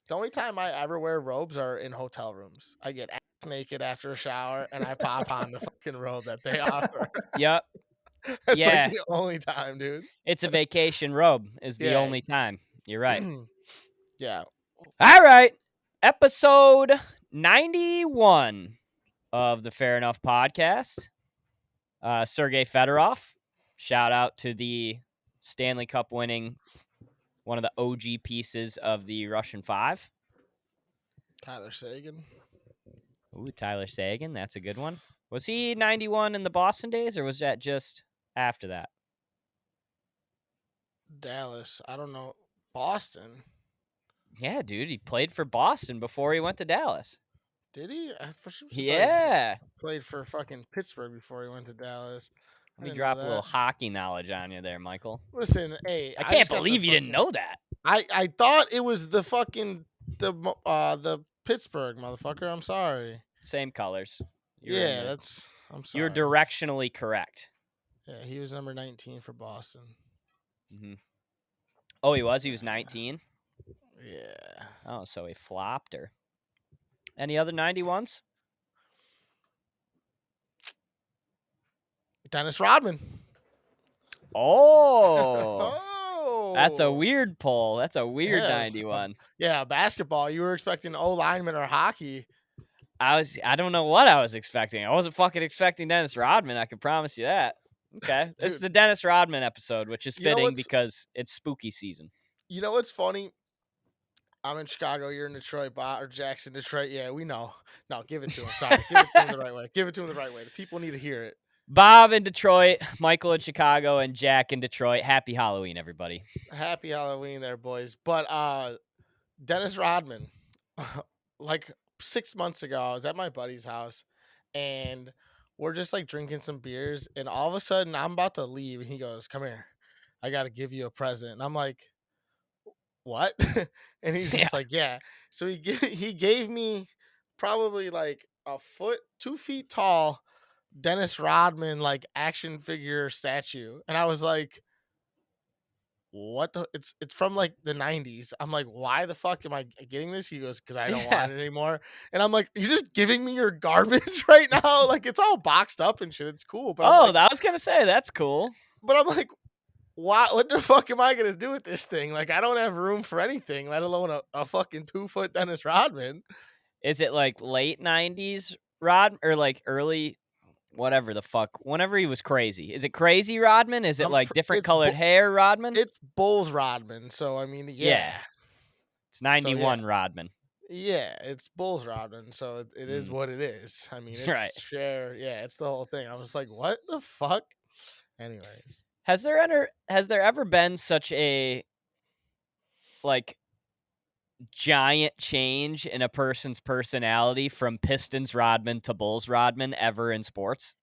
The only time I ever wear robes are in hotel rooms. I get ass naked after a shower and I pop on the fucking robe that they offer. Yep. That's like Yeah. the only time, dude. It's a vacation robe is the Yeah. only time. You're right. Yeah. All right. Episode 91 of the Fair Enough podcast. Sergei Fedorov. Shout out to the Stanley Cup winning, one of the OG pieces of the Russian Five. Tyler Sagan. Ooh, Tyler Sagan. That's a good one. Was he 91 in the Boston days, or was that just after that? Dallas. I don't know. Boston. Yeah, dude. He played for Boston before he went to Dallas. Did he? I for sure Yeah. played for fucking Pittsburgh before he went to Dallas. Let me drop a little hockey knowledge on you there, Michael. Listen, hey, I can't believe you didn't know that. I thought it was the fucking the Pittsburgh motherfucker. I'm sorry. Same colors. I'm sorry. You're directionally correct. Yeah, he was number 19 for Boston. Mm-hmm. Oh, he was? He was 19? Yeah. Oh, so he flopped her. Any other 91s? Dennis Rodman. Oh. That's a weird pull. That's a weird 91. Yeah, basketball. You were expecting O lineman or hockey. I don't know what I was expecting. I wasn't fucking expecting Dennis Rodman. I can promise you that. Okay. This is the Dennis Rodman episode, which is fitting because it's spooky season. You know what's funny? I'm in Chicago. You're in Detroit, or Jackson, Detroit. Yeah, we know. No, give it to him. Sorry. Give it to him the right way. Give it to him the right way. The people need to hear it. Bob in Detroit, Michael in Chicago, and Jack in Detroit. Happy Halloween, everybody. Happy Halloween there, boys. But Dennis Rodman, like 6 months ago, I was at my buddy's house, and we're just like drinking some beers, and all of a sudden I'm about to leave, and he goes, "Come here. I got to give you a present." And I'm like, "What?" And he's just like, "Yeah." So he gave me probably like a foot, 2 feet tall Dennis Rodman like action figure statue, and I was like, "What the?" It's from like the 90s. I'm like, "Why the fuck am I getting this?" He goes, "Because I don't want it anymore." And I'm like, "You're just giving me your garbage right now? Like it's all boxed up and shit. It's cool." But I was gonna say that's cool. But I'm like, "Why? What the fuck am I gonna do with this thing? Like I don't have room for anything, let alone a fucking 2-foot Dennis Rodman." Is it like late 90s Rod or like early? Whatever the fuck. Whenever he was crazy. Is it crazy Rodman? Is it like different colored hair Rodman? It's Bulls Rodman. So, I mean, yeah. It's 91 Rodman. Yeah, it's Bulls Rodman. So, it is what it is. I mean, it's right. Yeah, it's the whole thing. I was like, what the fuck? Anyways. Has there ever been such a, like, giant change in a person's personality from Pistons Rodman to Bulls Rodman ever in sports?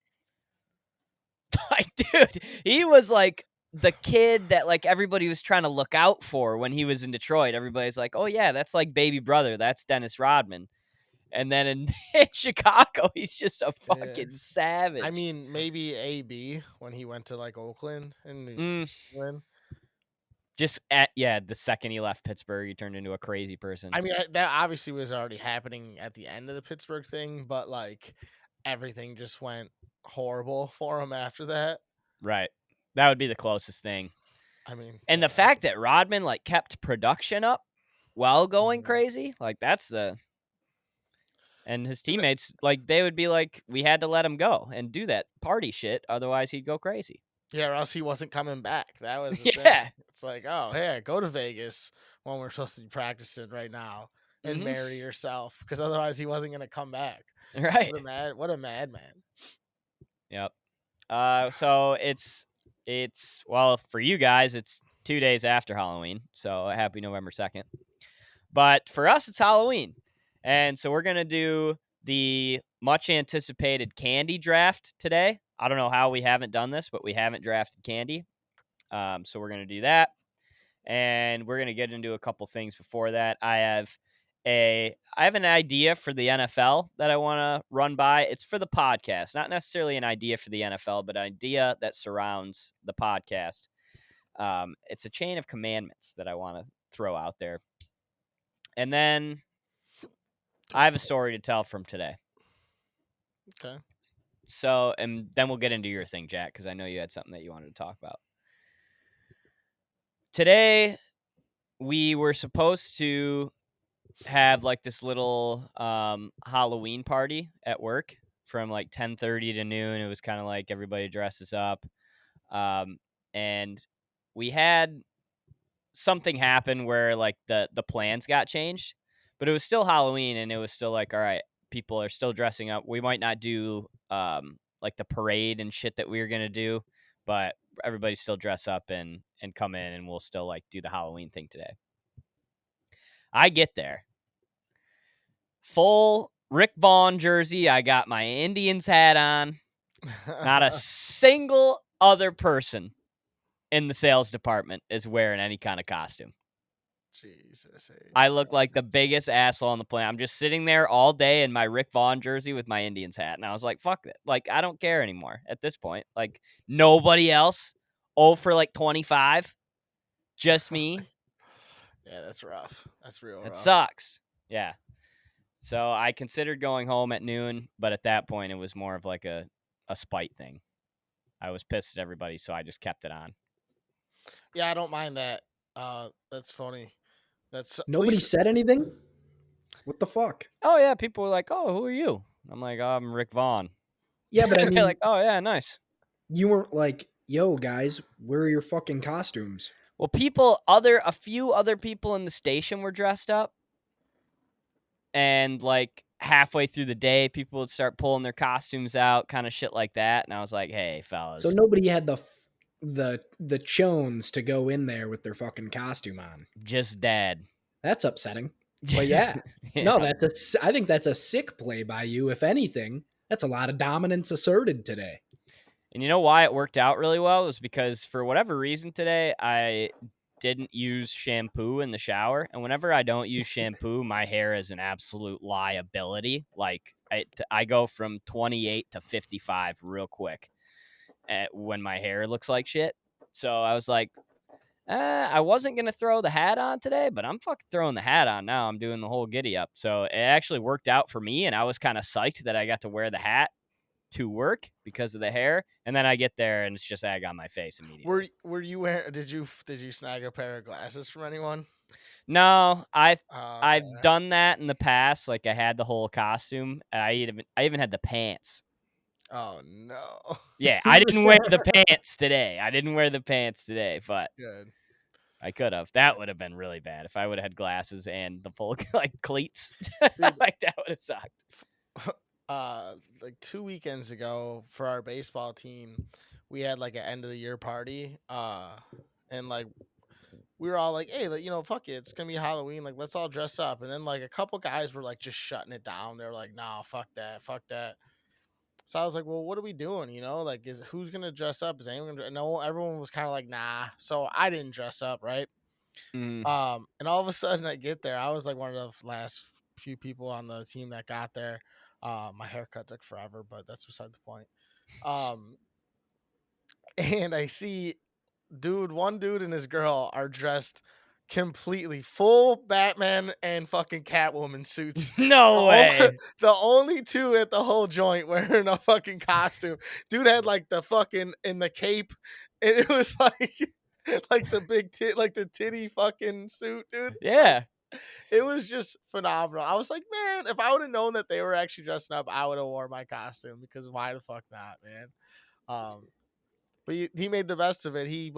Like, dude, he was like the kid that like everybody was trying to look out for when he was in Detroit. Everybody's like, "Oh yeah, that's like baby brother. That's Dennis Rodman." And then in Chicago, he's just a fucking savage. I mean, maybe AB when he went to like Oakland and New England. Just the second he left Pittsburgh, he turned into a crazy person. I mean, that obviously was already happening at the end of the Pittsburgh thing, but like everything just went horrible for him after that. Right. That would be the closest thing. I mean, and the fact that Rodman like kept production up while going crazy, like that's and his teammates, like they would be like, we had to let him go and do that party shit, otherwise he'd go crazy. Yeah, or else he wasn't coming back. That was the thing. It's like, oh, hey, go to Vegas when we're supposed to be practicing right now and marry yourself, because otherwise he wasn't going to come back. Right. What a madman. Yep. So it's well, for you guys, it's 2 days after Halloween. So happy November 2nd. But for us, it's Halloween. And so we're going to do the much anticipated candy draft today. I don't know how we haven't done this, but we haven't drafted candy. So we're going to do that. And we're going to get into a couple things before that. I have an idea for the NFL that I want to run by. It's for the podcast, not necessarily an idea for the NFL, but an idea that surrounds the podcast. It's a chain of commandments that I want to throw out there. And then I have a story to tell from today. Okay. So, and then we'll get into your thing, Jack, because I know you had something that you wanted to talk about. Today, we were supposed to have like this little Halloween party at work from like 10:30 to noon. It was kind of like everybody dresses up. And we had something happen where like the plans got changed, but it was still Halloween, and it was still like, all right, people are still dressing up. We might not do like the parade and shit that we were gonna do, but everybody still dress up and come in, and we'll still like do the Halloween thing today. I get there, full Rick Vaughn jersey. I got my Indians hat on. Not a single other person in the sales department is wearing any kind of costume. Jesus. I look like the biggest asshole on the planet. I'm just sitting there all day in my Rick Vaughn jersey with my Indians hat. And I was like, fuck it. Like, I don't care anymore at this point. Like, nobody else. Oh, for like 25. Just me. Yeah, that's rough. That's real It rough. sucks. Yeah. So I considered going home at noon, but at that point, it was more of like a spite thing. I was pissed at everybody, so I just kept it on. Yeah, I don't mind that. That's funny. That's Nobody said anything? What the fuck? Oh, yeah. People were like, oh, who are you? I'm like, oh, I'm Rick Vaughn. Yeah, but I They're mean, like, oh, yeah, nice. you weren't like, yo, guys, where are your fucking costumes? Well, a few other people in the station were dressed up. And like halfway through the day, people would start pulling their costumes out, kind of shit like that. And I was like, hey, fellas. So nobody had the chones to go in there with their fucking costume on. Just dad. That's upsetting. But yeah. No, I think that's a sick play by you. If anything, that's a lot of dominance asserted today. And you know why it worked out really well? It was because for whatever reason today, I didn't use shampoo in the shower. And whenever I don't use shampoo, my hair is an absolute liability. Like I go from 28 to 55 real quick when my hair looks like shit. So I was like, I wasn't going to throw the hat on today, but I'm fucking throwing the hat on now. I'm doing the whole giddy up. So it actually worked out for me. And I was kind of psyched that I got to wear the hat to work because of the hair. And then I get there and it's just egg on my face immediately. Were you wearing? Did you snag a pair of glasses from anyone? No, I've Okay. done that in the past. Like I had the whole costume, and I even had the pants. Oh no. Yeah, I didn't wear the pants today. But Good. I could have. That would have been really bad if I would have had glasses and the full like cleats. Dude. Like that would have sucked. Like 2 weekends ago for our baseball team, we had like an end of the year party. And like we were all like, hey, like, fuck it, it's gonna be Halloween, like let's all dress up. And then like a couple guys were like just shutting it down. They're like, nah, fuck that. So I was like, well, what are we doing? Like, who's gonna dress up? Is anyone gonna no? Everyone was kind of like, nah. So I didn't dress up, right? Mm. And all of a sudden I get there. I was like one of the last few people on the team that got there. My haircut took forever, but that's beside the point. And I see one dude and his girl are dressed completely full Batman and fucking Catwoman suits. No way. The only two at the whole joint wearing a fucking costume. Dude had like the fucking in the cape, and it was like the big like the titty fucking suit, dude. Yeah. It was just phenomenal. I was like, man, if I would have known that they were actually dressing up, I would have worn my costume, because why the fuck not, man? But he made the best of it. He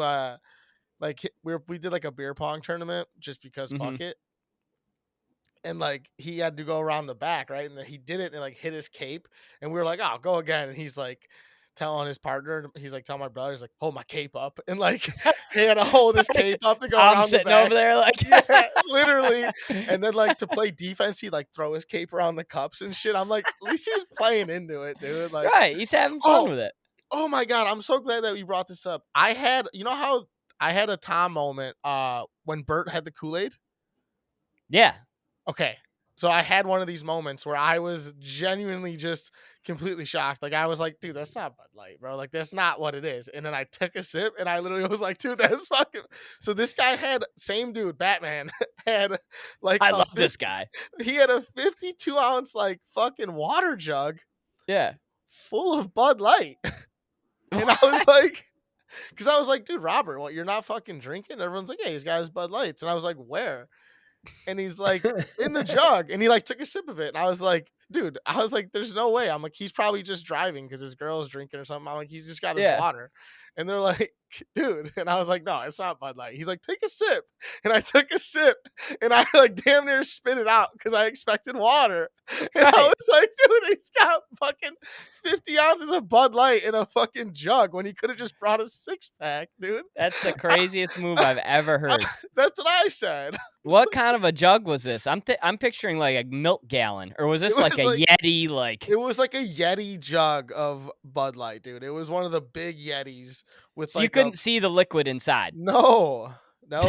we did like a beer pong tournament just because fuck it. And like he had to go around the back, right? And he did it and like hit his cape, and we were like, "Oh, go again." And he's like telling his partner, he's like telling my brother, he's like, "Hold my cape up," and like he had to hold his cape up to go I'm around sitting the back. over there like yeah, literally. And then like to play defense, he'd like throw his cape around the cups and shit. I'm like, at least he's playing into it, dude. Like, right, he's having fun with it. Oh my god, I'm so glad that we brought this up. I had, how I had a Tom moment when Bert had the Kool-Aid? Yeah. Okay. So I had one of these moments where I was genuinely just completely shocked. Like I was like, dude, that's not Bud Light, bro. Like that's not what it is. And then I took a sip and I literally was like, dude, that's fucking. So this guy had same dude, Batman, had like I love this guy. he had a 52-ounce like fucking water jug Yeah. full of Bud Light. And I was like, because I was like, dude, Robert, what, you're not fucking drinking? Everyone's like, yeah, he's got his Bud Lights. And I was like, where? And he's like, in the jug. And he like took a sip of it. And I was like, dude, I was like, there's no way. I'm like, he's probably just driving because his girl is drinking or something. I'm like, he's just got his Yeah. water. And they're like, dude. And I was like, no, it's not Bud Light. He's like, take a sip. And I took a sip and I like damn near spit it out because I expected water. And I Right. was like, dude, he's got fucking 50 ounces of Bud Light in a fucking jug when he could have just brought a 6-pack, dude. That's the craziest move I've ever heard. That's what I said. What kind of a jug was this? I'm picturing like a milk gallon, or was this was like a like- Yeti? Like It was like a Yeti jug of Bud Light, dude. It was one of the big Yetis with so like you couldn't see the liquid inside. No. Dude,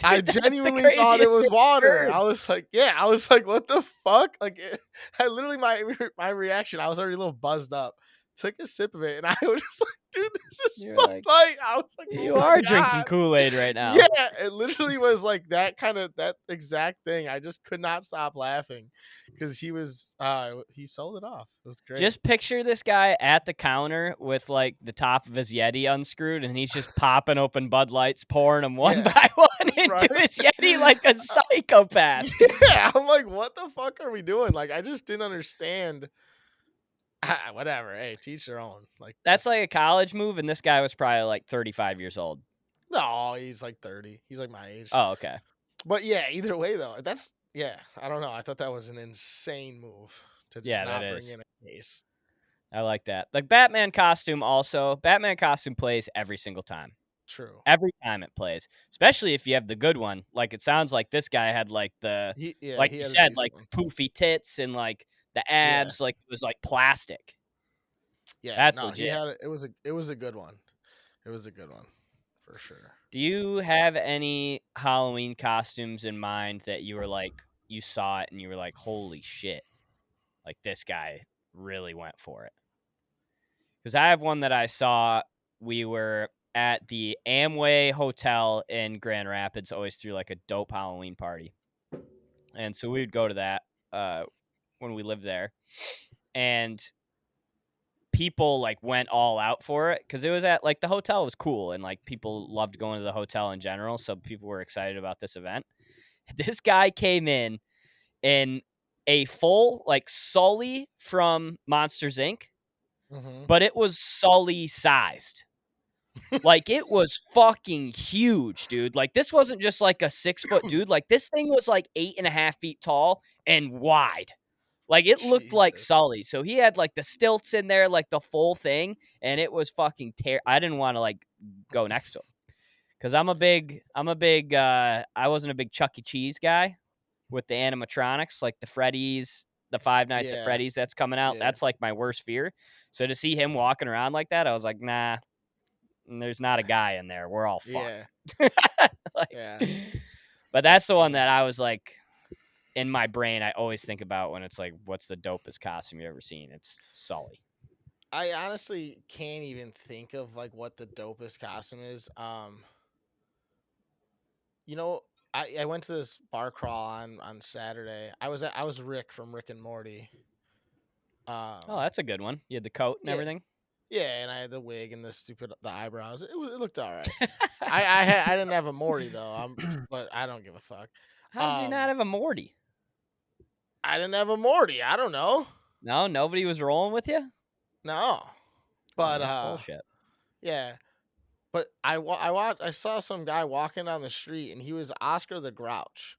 I that's the genuinely thought it craziest was thing I've water. heard. I was like, yeah. I was like, what the fuck? Like, I literally my reaction. I was already a little buzzed up. Took a sip of it, and I was just like, dude, this is You're Bud like, Light. I was like, You oh my are drinking God. Kool-Aid right now. Yeah, it literally was like that exact thing. I just could not stop laughing because he sold it off. It was great. Just picture this guy at the counter with like the top of his Yeti unscrewed, and he's just popping open Bud Lights, pouring them one Yeah. by one into Right. his Yeti like a psychopath. Yeah, I'm like, what the fuck are we doing? Like, I just didn't understand. Whatever. Hey, teach their own. Like That's like a college move, and this guy was probably like 35 years old. no, he's like 30. He's like my age. Oh, okay. But yeah, either way though, I don't know. I thought that was an insane move to just Yeah, not that bring is. in a case. I like that. Like Batman costume also. Batman costume plays every single time. True. Every time it plays. Especially if you have the good one. Like it sounds like this guy had like the He like he you had a said, decent like one. poofy tits and like the abs, like it was like plastic. Yeah, That's no, legit. he had it was a good one. It was a good one for sure. Do you have any Halloween costumes in mind that you were like you saw it and you were like, holy shit. Like this guy really went for it. Because I have one that I saw. We were at the Amway Hotel in Grand Rapids, always threw like a dope Halloween party. And so we would go to that when we lived there. And people like went all out for it because it was at like the hotel was cool and like people loved going to the hotel in general. So people were excited about this event. This guy came in a full like Sully from Monsters Inc. Mhm. But it was Sully sized. Like it was fucking huge, dude. Like this wasn't just like a 6-foot dude. Like this thing was like 8.5 feet tall and wide. Like it looked like Jesus. Sully. So he had like the stilts in there, like the full thing, and it was fucking I didn't want to like go next to him. Cause I wasn't a big Chuck E. Cheese guy with the animatronics, like the Freddy's, the Five Nights at Yeah. Freddy's that's coming out. Yeah. That's like my worst fear. So to see him walking around like that, I was like, nah, there's not a guy in there. We're all fucked. Like, Yeah. But that's the one that I was like, in my brain, I always think about when it's like, what's the dopest costume you've ever seen? It's Sully. I honestly can't even think of like what the dopest costume is. You know, I went to this bar crawl on Saturday. I was Rick from Rick and Morty. Oh, that's a good one. You had the coat and Yeah. everything. Yeah, and I had the wig and the eyebrows. It looked all right. I didn't have a Morty though. But I don't give a fuck. How did you not have a Morty? I didn't have a Morty. I don't know. No, nobody was rolling with you. No, but That's bullshit. yeah. But I saw some guy walking down the street and he was Oscar the Grouch,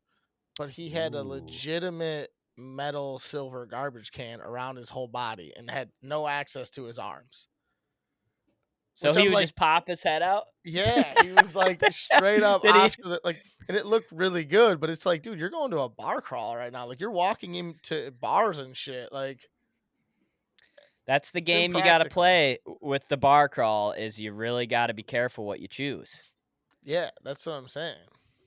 but he had a Ooh. legitimate metal silver garbage can around his whole body and had no access to his arms. So which he I'm would like- just pop his head out. Yeah, he was like straight up Did he? Oscar, and it looked really good. But it's like, dude, you're going to a bar crawl right now. Like you're walking into bars and shit. Like That's the game you got to impractical. play with the bar crawl. Is you really got to be careful what you choose. yeah, that's what I'm saying.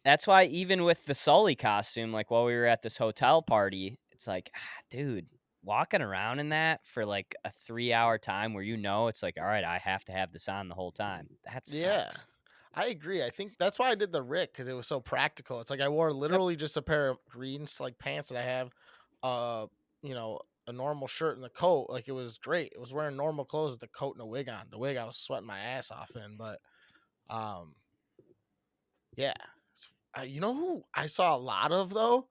That's why even with the Sully costume, like while we were at this hotel party, it's like, dude, walking around in that for like a 3-hour time where it's like, all right, I have to have this on the whole time. That Yeah, sucks. I agree. I think that's why I did the Rick, because it was so practical. It's like I wore Yep. literally just a pair of greens like pants that I have, uh, you know, a normal shirt and a coat. Like it was great. It was wearing normal clothes with the coat and a wig on. The wig I was sweating my ass off in, but um, yeah. You know who I saw a lot of though?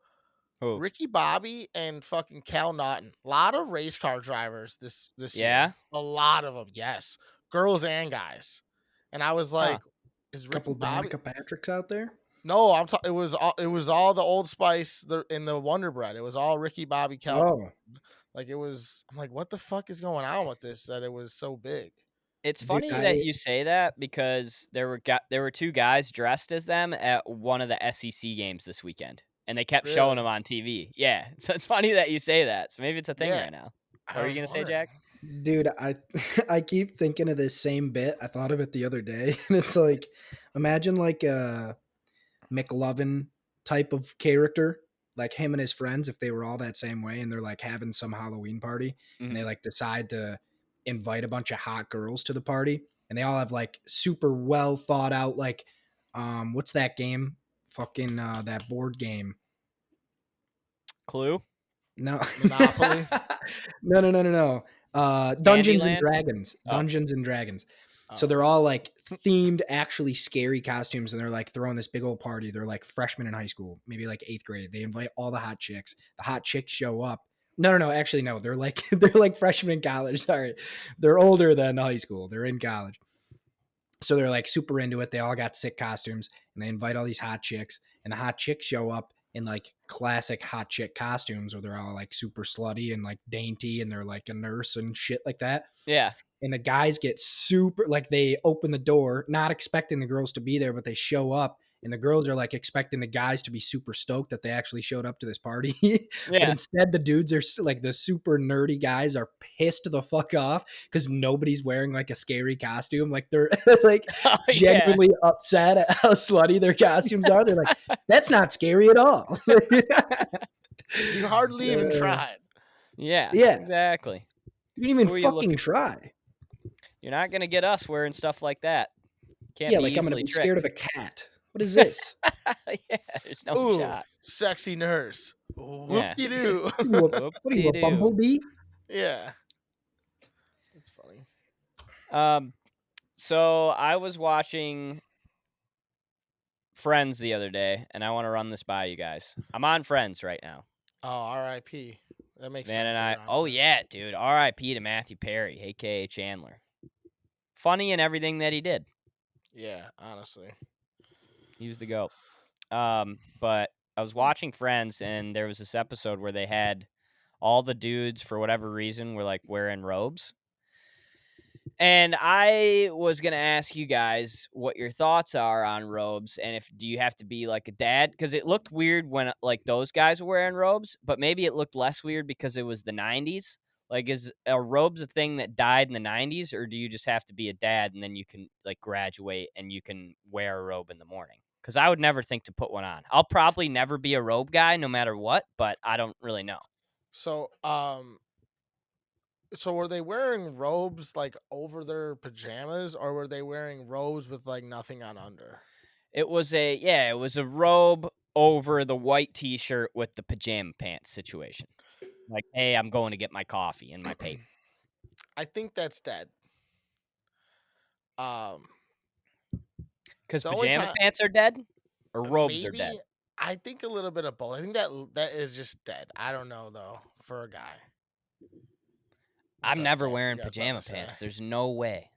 Oh, Ricky Bobby and fucking Cal Naughton. A lot of race car drivers this yeah? year. A lot of them, yes, girls and guys. And I was Huh. like, is Ricky Couple Bobby? Danica Patricks out there. No, it was all the Old Spice in the Wonder Bread. It was all Ricky Bobby Cal. Oh, Like it was. I'm like, what the fuck is going on with this? That it was so big. It's dude, funny that you say that because there were two guys dressed as them at one of the SEC games this weekend, and they kept showing Really? them on TV. Yeah, so it's funny that you say that. So maybe it's a thing Yeah. right now. What I were you was gonna say, wondering. Jack? dude, I keep thinking of this same bit. I thought of it the other day, and it's like, imagine like a McLovin type of character, like him and his friends, if they were all that same way, and they're like having some Halloween party, and they Mhm. like decide to invite a bunch of hot girls to the party, and they all have like super well thought out, like, what's that game? Fucking that board game. Clue? No. Monopoly. No. Dungeons and Candyland? Dragons. Oh, Dungeons and Dragons. So Oh, they're all like themed, actually scary costumes, and they're like throwing this big old party. They're like freshmen in high school, maybe like 8th grade. They invite all the hot chicks. The hot chicks show up. No. Actually, no. They're like they're like freshmen in college. Sorry, they're older than high school. They're in college. So they're like super into it. They all got sick costumes, and they invite all these hot chicks, and the hot chicks show up in like classic hot chick costumes where they're all like super slutty and like dainty, and they're like a nurse and shit like that. yeah. And the guys get super, like, they open the door not expecting the girls to be there, but they show up, and the girls are like expecting the guys to be super stoked that they actually showed up to this party. But Yeah. instead the dudes are like, the super nerdy guys are pissed the fuck off because nobody's wearing like a scary costume. Like they're like Oh, yeah. genuinely upset at how slutty their costumes are. They're like, that's not scary at all. you hardly even tried. Yeah, Yeah. exactly. You didn't even Who are you fucking looking try. You're not gonna get us wearing stuff like that. Can't Yeah, be like I'm gonna easily be scared of tricked. a cat. What is this? Yeah, there's no Ooh, shot. sexy nurse. Yeah. Whoop-de-doo. What are you, a Whoop-de-doo. bumblebee? Yeah. That's funny. So I was watching Friends the other day, and I want to run this by you guys. I'm on Friends right now. Oh, R.I.P. That makes Savannah sense. and I. You're on Oh Friends. yeah, dude. R.I.P. to Matthew Perry, aka Chandler. Funny in everything that he did. Yeah, honestly. He was the goat. But I was watching Friends, and there was this episode where they had all the dudes, for whatever reason, were like wearing robes. And I was gonna ask you guys what your thoughts are on robes, and if do you have to be like a dad? Because it looked weird when like those guys were wearing robes, but maybe it looked less weird because it was the '90s. Like, is a robes a thing that died in the '90s, or do you just have to be a dad and then you can like graduate and you can wear a robe in the morning? Because I would never think to put one on. I'll probably never be a robe guy, no matter what, but I don't really know. So were they wearing robes like over their pajamas, or were they wearing robes with like nothing on under? It was a robe over the white T-shirt with the pajama pants situation. Like, hey, I'm going to get my coffee and my paper. I think that's dead. Um, Because the only pajama time pants are dead, or robes are dead. maybe I think a little bit of both. I think that is just dead. I don't know though for a guy. I'm What's up, never Jack? You wearing got something pajama to say? pants. There's no way.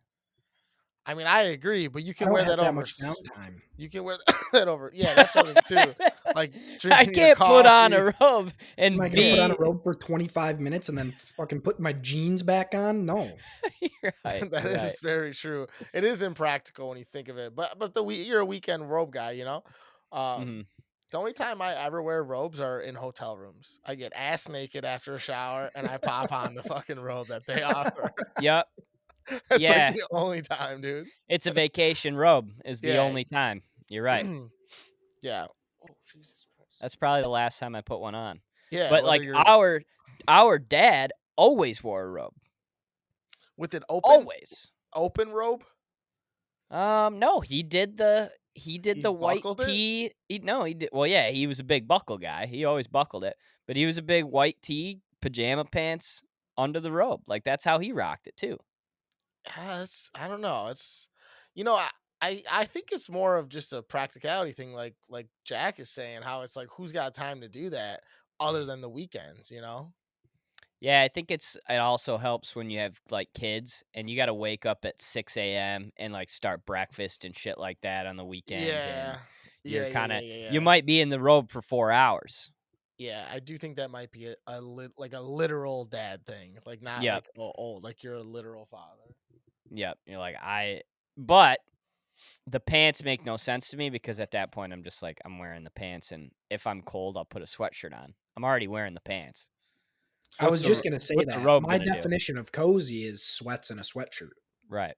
I mean, I agree, but you I can don't wear have that that over. much downtime. You can wear that over. Yeah, that's something too. Like I drinking your can't put on coffee. a robe Am I and gonna put on be. a robe for 25 minutes and then fucking put my jeans back on? No. You're right. That You're is right. very true. It is impractical when you think of it. But you're a weekend robe guy, you know. Mhm. The only time I ever wear robes are in hotel rooms. I get ass naked after a shower and I pop on the fucking robe that they offer. Yep. That's like Yeah. the only time, dude. It's a vacation robe. Is the Yeah. only time. You're right. Yeah. Oh, Jesus Christ. That's probably the last time I put one on. Yeah, But whether like you're our dad always wore a robe. with an Always. open robe, No, he did the he white buckled it. tee. No, he did. Well, yeah, he was a big buckle guy. He always buckled it, but he was a big white tee, pajama pants under the robe. Like that's how he rocked it too. I don't know. It's you know, I think it's more of just a practicality thing, like Jack is saying, how it's like who's got time to do that other than the weekends, you know? Yeah, I think it also helps when you have like kids and you got to wake up at 6 a.m. and like start breakfast and shit like that on the weekend, and Yeah. you're Yeah, yeah, kind yeah, of yeah, you yeah. might be in the robe for 4 hours. Yeah, I do think that might be like a literal dad thing, like not Yep, like old, like you're a literal father. yep. You're like but the pants make no sense to me because at that point I'm just like I'm wearing the pants, and if I'm cold, I'll put a sweatshirt on. I'm already wearing the pants. I was just Yeah. gonna say What's the that. robe My gonna do? definition of cozy is sweats and a sweatshirt. Right.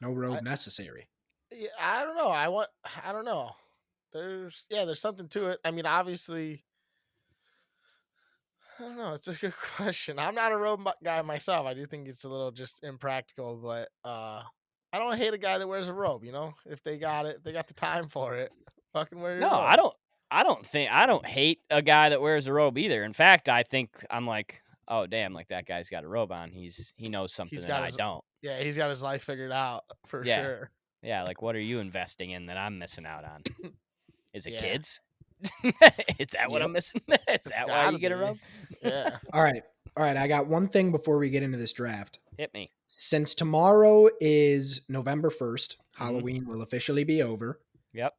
No robe necessary. Yeah, I don't know. I don't know. There's something to it. I mean, obviously, I don't know. It's a good question. I'm not a robot guy myself. I do think it's a little just impractical, but I don't hate a guy that wears a robe, you know? If they got it, if they got the time for it, fucking wear No, your robe. I don't hate a guy that wears a robe either. In fact, I think I'm like, oh damn, like that guy's got a robe on. He knows something He's that got I his don't. Yeah, he's got his life figured out for Yeah. sure. Yeah, like what are you investing in that I'm missing out on? Is it Yeah. kids? Is that what Yep. I'm missing? Is It's that why gotta you get a be. robe? Yeah. All right. All right. I got one thing before we get into this draft. Hit me. Since tomorrow is November 1st, Mhm. Halloween will officially be over. Yep.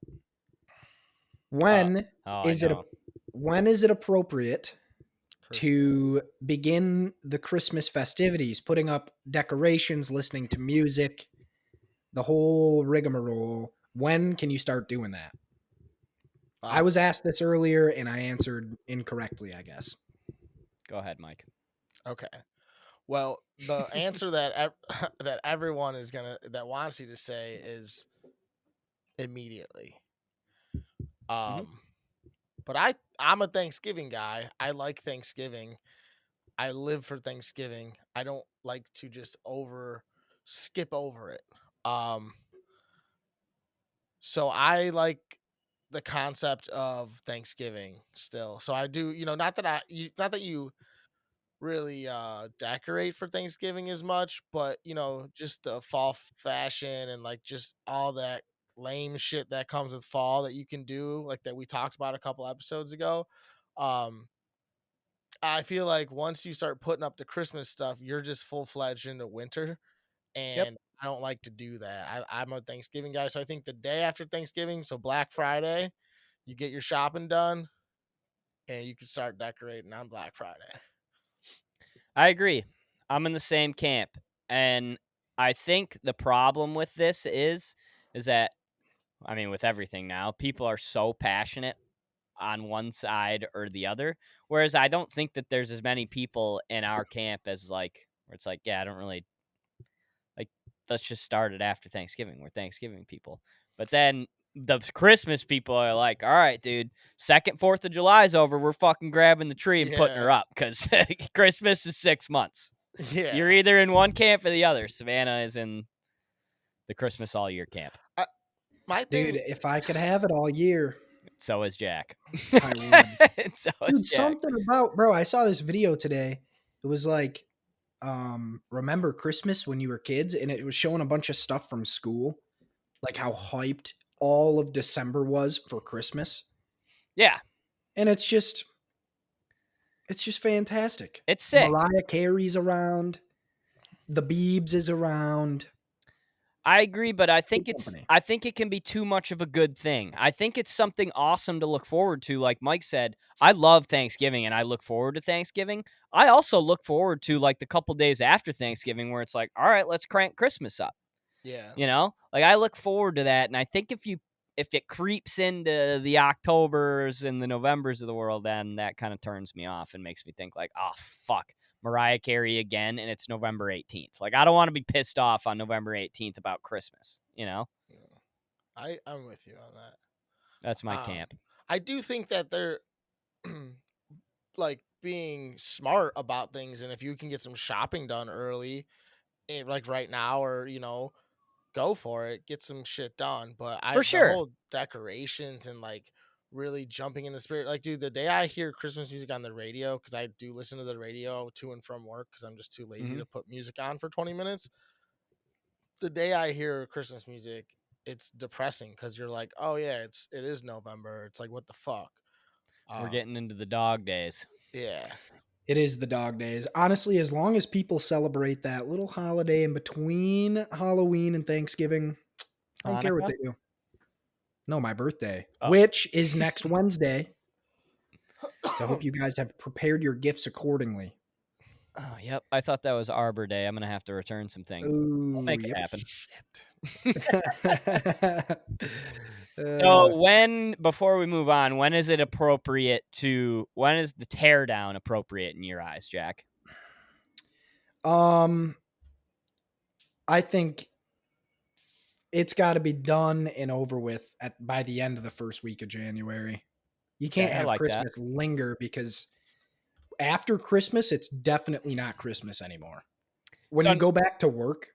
When I is it know. when is it appropriate Christmas. to begin the Christmas festivities, putting up decorations, listening to music, the whole rigmarole? When can you start doing that? I was asked this earlier and I answered incorrectly, I guess. Go ahead, Mike. Okay. Well, the answer that that everyone is that wants you to say is immediately. Mhm. But I'm a Thanksgiving guy. I like Thanksgiving. I live for Thanksgiving. I don't like to just skip over it. Um, so I like the concept of Thanksgiving still. So I do, not that you really decorate for Thanksgiving as much, but just the fall fashion and like just all that lame shit that comes with fall that you can do, like that we talked about a couple episodes ago. Um I feel like once you start putting up the Christmas stuff, you're just full fledged into winter, Yep. and I don't like to do that. I'm a Thanksgiving guy, so I think the day after Thanksgiving, so Black Friday, you get your shopping done, and you can start decorating on Black Friday. I agree. I'm in the same camp. And I think the problem with this is that I mean with everything now, people are so passionate on one side or the other. Whereas I don't think that there's as many people in our camp as like where it's like, yeah, I don't really like let's just start it after Thanksgiving. We're Thanksgiving people. But then the Christmas people are like, all right, dude, second 4th of July is over. We're fucking grabbing the tree and putting her Yeah, up because Christmas is 6 months. You're yeah. either in one camp or the other. Savannah is in the Christmas all year camp. My Dude, thing, if I could have it all year, So is Jack. I would. And so is Dude, Jack. something about, bro, I saw this video today. It was like remember Christmas when you were kids, and it was showing a bunch of stuff from school, like how hyped all of December was for Christmas. Yeah, And it's just fantastic. it's sick. Mariah Carey's around, the Biebs is around. I agree, but I think Good company. I think it can be too much of a good thing. I think it's something awesome to look forward to. Like Mike said, I love Thanksgiving and I look forward to Thanksgiving. I also look forward to like the couple days after Thanksgiving where it's like, all right, let's crank Christmas up. yeah, You know? Like I look forward to that. And I think if it creeps into the Octobers and the Novembers of the world, then that kind of turns me off and makes me think like, oh fuck. Mariah Carey again, and it's November 18th. Like, I don't want to be pissed off on November 18th about Christmas, you know? yeah. I'm with you on that. That's my camp. I do think that they're like being smart about things, and if you can get some shopping done early, like right now, or go for it, get some shit done. But For the sure. whole decorations and like really jumping in the spirit, like dude, the day I hear Christmas music on the radio, because I do listen to the radio to and from work because I'm just too lazy to put music on for 20 minutes. The day I hear Christmas music, it's depressing because you're like, oh yeah, it is November. It's like, what the fuck. We're getting into the dog days. Yeah. It is the dog days. Honestly, as long as people celebrate that little holiday in between Halloween and Thanksgiving, I don't care what Hanukkah? they do. No, my birthday, Oh. which is next Wednesday. So I hope you guys have prepared your gifts accordingly. Oh, yep. I thought that was Arbor Day. I'm gonna have to return some things. I'll Ooh, make it yep. happen. Shit. So before we move on, when is it appropriate when is the teardown appropriate in your eyes, Jack? I think it's got to be done and over with by the end of the first week of January. You can't Okay, I have like that. Christmas linger, because after Christmas, it's definitely not Christmas anymore. When you go back to work,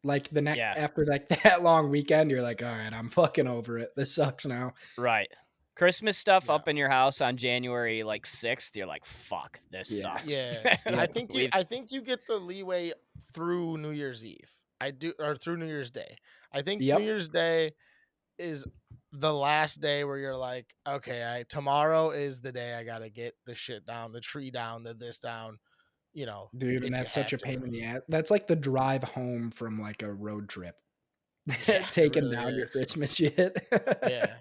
like the next after like that long weekend, you're like, all right, I'm fucking over it. This sucks now. Right. Christmas stuff up in your house on January like 6th, you're like, fuck, this sucks. Yeah. I think you get the leeway through New Year's Eve. I do, or through New Year's Day. I think New Year's Day is the last day where you're like, okay, tomorrow is the day I gotta get the shit down, the tree down, this down, dude. And that's such a pain in the ass. That's like the drive home from like a road trip. Taking really down your Christmas shit. Yeah,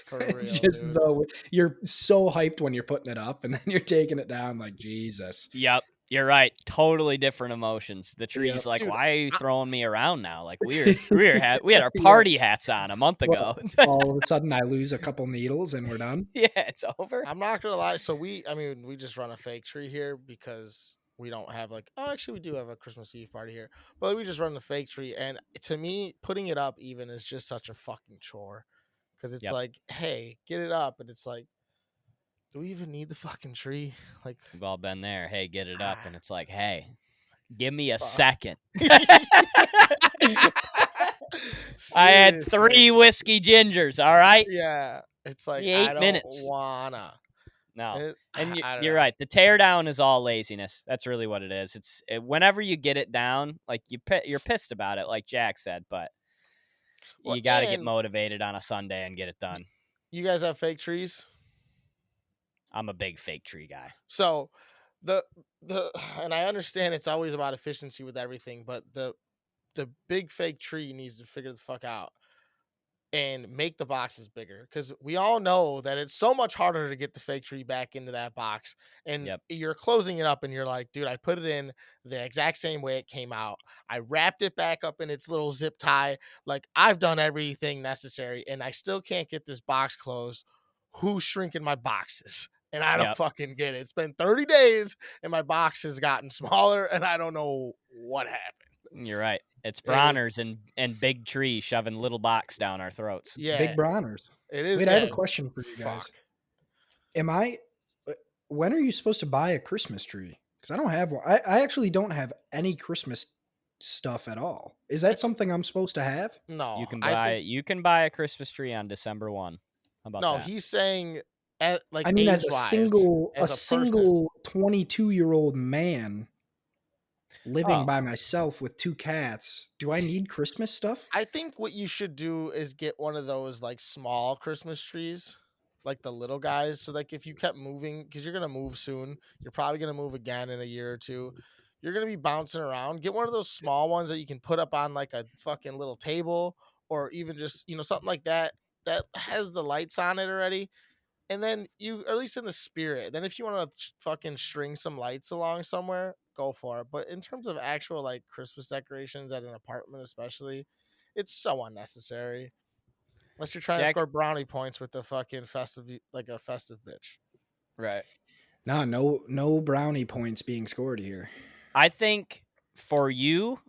for real. It's just though you're so hyped when you're putting it up, and then you're taking it down. Like, Jesus. Yep. You're right. Totally different emotions. The tree's like, dude, why are you throwing me around now? Like we had our party hats on a month ago. All of a sudden I lose a couple needles and we're done. Yeah, it's over. I'm not gonna lie. So we just run a fake tree here because we don't have actually we do have a Christmas Eve party here, but we just run the fake tree. And to me, putting it up even is just such a fucking chore, because it's like, hey, get it up, and it's like, do we even need the fucking tree? Like, we've all been there. Hey, get it up, and it's like, hey, give me a second. I had 3 whiskey gingers. All right. Yeah, it's like 8 I don't minutes. Wanna. No, and you're right. The teardown is all laziness. That's really what it is. It's whenever you get it down, like you're pissed about it, like Jack said, but you got to get motivated on a Sunday and get it done. You guys have fake trees? I'm a big fake tree guy. So and I understand it's always about efficiency with everything, but the big fake tree needs to figure the fuck out and make the boxes bigger, because we all know that it's so much harder to get the fake tree back into that box, and you're closing it up and you're like, dude, I put it in the exact same way it came out. I wrapped it back up in its little zip tie. Like, I've done everything necessary and I still can't get this box closed. Who's shrinking my boxes? And I don't fucking get it. It's been 30 days and my box has gotten smaller and I don't know what happened. You're right. It's Bronner's and Big Tree shoving little box down our throats. Yeah. Big Bronner's. It is. Wait, I have a question for you guys. When are you supposed to buy a Christmas tree? Because I don't have one. I actually don't have any Christmas stuff at all. Is that something I'm supposed to have? No. You can buy a Christmas tree on December 1. How about that? No, he's saying as a single 22-year-old man living by myself with 2 cats, do I need Christmas stuff? I think what you should do is get one of those small Christmas trees, like the little guys. So if you kept moving, because you're gonna move soon, you're probably gonna move again in a year or two. You're gonna be bouncing around. Get one of those small ones that you can put up on a fucking little table, or even just something like that has the lights on it already. And then you, at least in the spirit, then if you want to fucking string some lights along somewhere, go for it. But in terms of actual Christmas decorations at an apartment, especially, it's so unnecessary. Unless you're trying to score brownie points with the fucking festive, a festive bitch. Right. No brownie points being scored here. I think for you,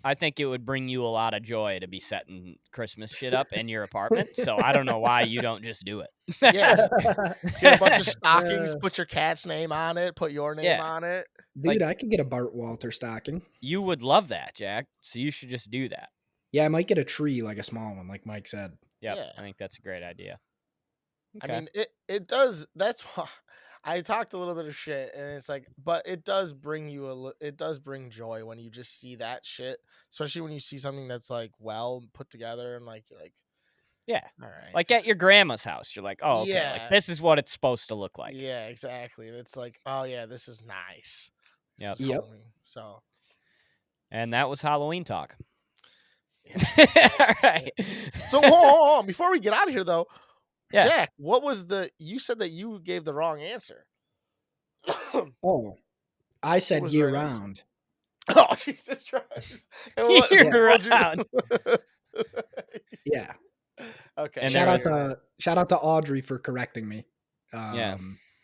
I think it would bring you a lot of joy to be setting Christmas shit up in your apartment. So I don't know why you don't just do it. Yeah, just get a bunch of stockings, Uh, put your cat's name on it, put your name Yeah. on it. Dude, I could get a Bart Walter stocking. You would love that, Jack. So you should just do that. Yeah, I might get a tree, like a small one, like Mike said. Yep. Yeah. I think that's a great idea. I Okay. mean, it does. That's why I talked a little bit of shit, and it's like, but it does bring you it does bring joy when you just see that shit, especially when you see something that's like well put together and like you're like, Yeah. all right, Like at your grandma's house, you're like, oh, okay, like Yeah. this is what it's supposed to look like. yeah, exactly. And it's like, oh yeah, this is nice. This Yep. is Yep. homey. So And that was Halloween talk. yeah. All right. So hold on, before we get out of here though, Yeah. Jack, what was you said that you gave the wrong answer. Oh, I said was the year right answer? round. Oh Jesus Christ! And Year told you- round. Yeah. Okay. And Shout there out was- to shout out to Audrey for correcting me. Yeah.